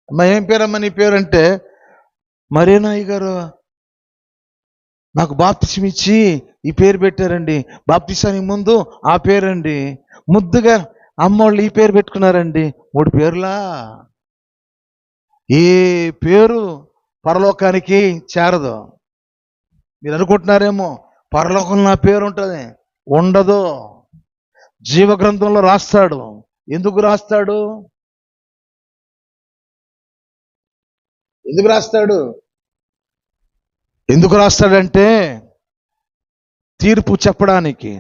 అమ్మా ఏం పేరమ్మా నీ పేరు అంటే, మరేనా అయ్యగారు నాకు బాప్తిసం ఇచ్చి ఈ పేరు పెట్టారండి, బాప్తిసానికి ముందు ఆ పేరండి, ముద్దుగా అమ్మోళ్ళు ఈ పేరు పెట్టుకున్నారండి. 3 పేర్లా? ఏ పేరు పరలోకానికి చేరదు. మీరు అనుకుంటున్నారేమో పరలోకంలో నా పేరు ఉంటుంది. ఉండదు. జీవ గ్రంథంలో రాస్తాడు. ఎందుకు రాస్తాడు? ఎందుకు రాస్తాడంటే తీర్పు చెప్పడానికి.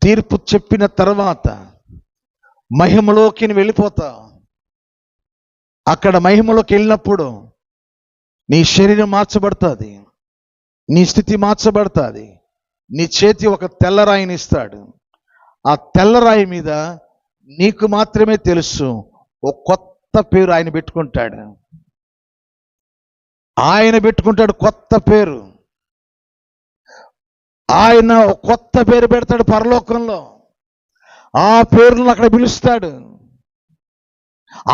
తీర్పు చెప్పిన తర్వాత మహిమలోకి వెళ్ళిపోతావు. అక్కడ మహిమలోకి వెళ్ళినప్పుడు నీ శరీరం మార్చబడుతుంది, నీ స్థితి మార్చబడుతుంది. నీ చేతి ఒక తెల్లరాయిని ఇస్తాడు. ఆ తెల్లరాయి మీద నీకు మాత్రమే తెలుసు ఒక కొత్త పేరు ఆయన పెట్టుకుంటాడు. కొత్త పేరు. ఆయన కొత్త పేరు పెడతాడు పరలోకంలో. ఆ పేరును అక్కడ పిలుస్తాడు.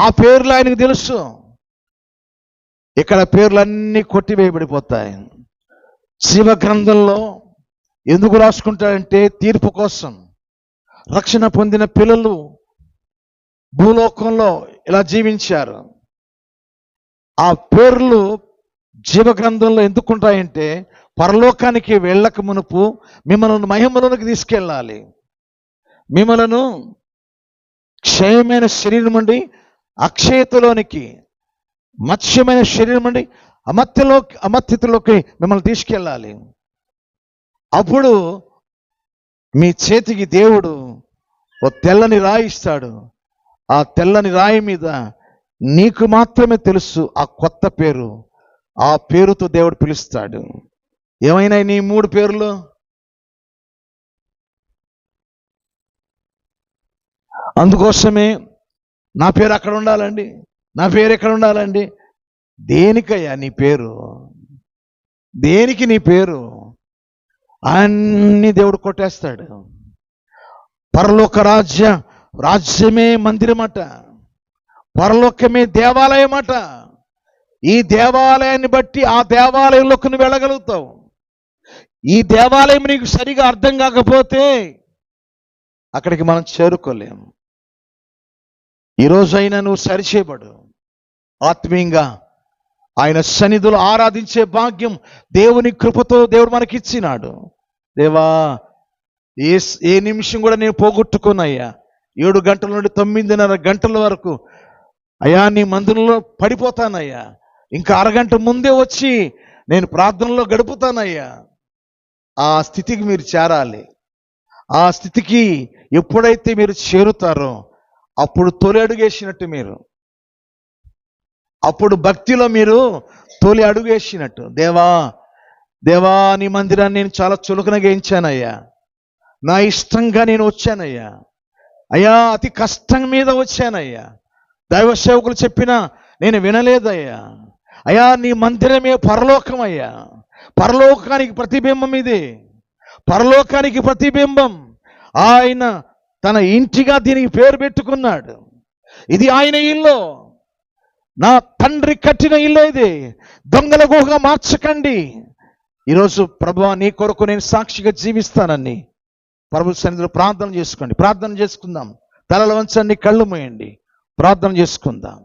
ఆ పేర్లు ఆయనకు తెలుసు. ఇక్కడ పేర్లన్నీ కొట్టివేయబడిపోతాయి. జీవ గ్రంథంలో ఎందుకు రాసుకుంటాడంటే తీర్పు కోసం. రక్షణ పొందిన పిల్లలు భూలోకంలో ఇలా జీవించారు. ఆ పేర్లు జీవ గ్రంథంలో ఎందుకుంటాయంటే పరలోకానికి వెళ్ళక మునుపు మిమ్మల్ని మహిమలోనికి తీసుకెళ్ళాలి. మిమ్మలను క్షయమైన శరీరం నుండి అక్షయతలోనికి, మత్స్యమైన శరీరం నుండి అమర్త్యతలోకి మిమ్మల్ని తీసుకెళ్ళాలి. అప్పుడు మీ చేతికి దేవుడు ఓ తెల్లని రాయి ఇస్తాడు. ఆ తెల్లని రాయి మీద నీకు మాత్రమే తెలుసు ఆ కొత్త పేరు. ఆ పేరుతో దేవుడు పిలుస్తాడు. ఏమైనా నీ 3 పేర్లు? అందుకోసమే నా పేరు అక్కడ ఉండాలండి, నా పేరు ఎక్కడ ఉండాలండి. దేనికయ్యా నీ పేరు? దేనికి నీ పేరు? అన్ని దేవుడు కొట్టేస్తాడు. పరలోక రాజ్యమే మందిరమట, పరలోకమే దేవాలయమట. ఈ దేవాలయాన్ని బట్టి ఆ దేవాలయంలోకి నువ్వు వెళ్ళగలుగుతావు. ఈ దేవాలయం నీకు సరిగా అర్థం కాకపోతే అక్కడికి మనం చేరుకోలేము. ఈరోజైనా నువ్వు సరిచేయబడు. ఆత్మీయంగా ఆయన సన్నిధిలో ఆరాధించే భాగ్యం దేవుని కృపతో దేవుడు మనకిచ్చినాడు. దేవా, ఏ నిమిషం కూడా నేను పోగొట్టుకున్నాయ్యా. 7 గంటల నుండి 9:30 గంటల వరకు అయ్యా నీ మందిరంలో పడిపోతానయ్యా. ఇంకా అరగంట ముందే వచ్చి నేను ప్రార్థనలో గడుపుతానయ్యా. ఆ స్థితికి మీరు చేరాలి. ఆ స్థితికి ఎప్పుడైతే మీరు చేరుతారో అప్పుడు తొలి అడుగేసినట్టు మీరు, అప్పుడు భక్తిలో మీరు తొలి అడుగేసినట్టు. దేవా నీ మందిరాన్ని నేను చాలా చులకనగా ఎంచానయ్యా. నా ఇష్టంగా నేను వచ్చానయ్యా. అయ్యా అతి కష్టం మీద వచ్చానయ్యా. దైవ సేవకులు చెప్పినా నేను వినలేదయ్యా. అయ్యా నీ మందిరమే పరలోకం అయ్యా. పరలోకానికి ప్రతిబింబం ఇది. పరలోకానికి ప్రతిబింబం. ఆయన తన ఇంటిగా దీనికి పేరు పెట్టుకున్నాడు. ఇది ఆయన ఇల్లు, నా తండ్రి కట్టిన ఇల్లు. ఇది దొంగల గుహగా మార్చకండి. ఈరోజు ప్రభువా నీ కొరకు నేను సాక్షిగా జీవిస్తానని ప్రభు సన్నిధిలో ప్రార్థన చేసుకోండి. ప్రార్థన చేసుకుందాం. తలలు వంచండి, కళ్ళు మూయండి. ప్రార్థన చేసుకుందాం.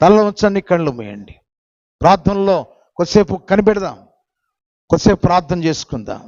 తలలు వంచండి, కళ్ళు మూయండి. ప్రార్థనలో కొద్దిసేపు కనిపెడదాం, కొద్దిసేపు ప్రార్థన చేసుకుందాం.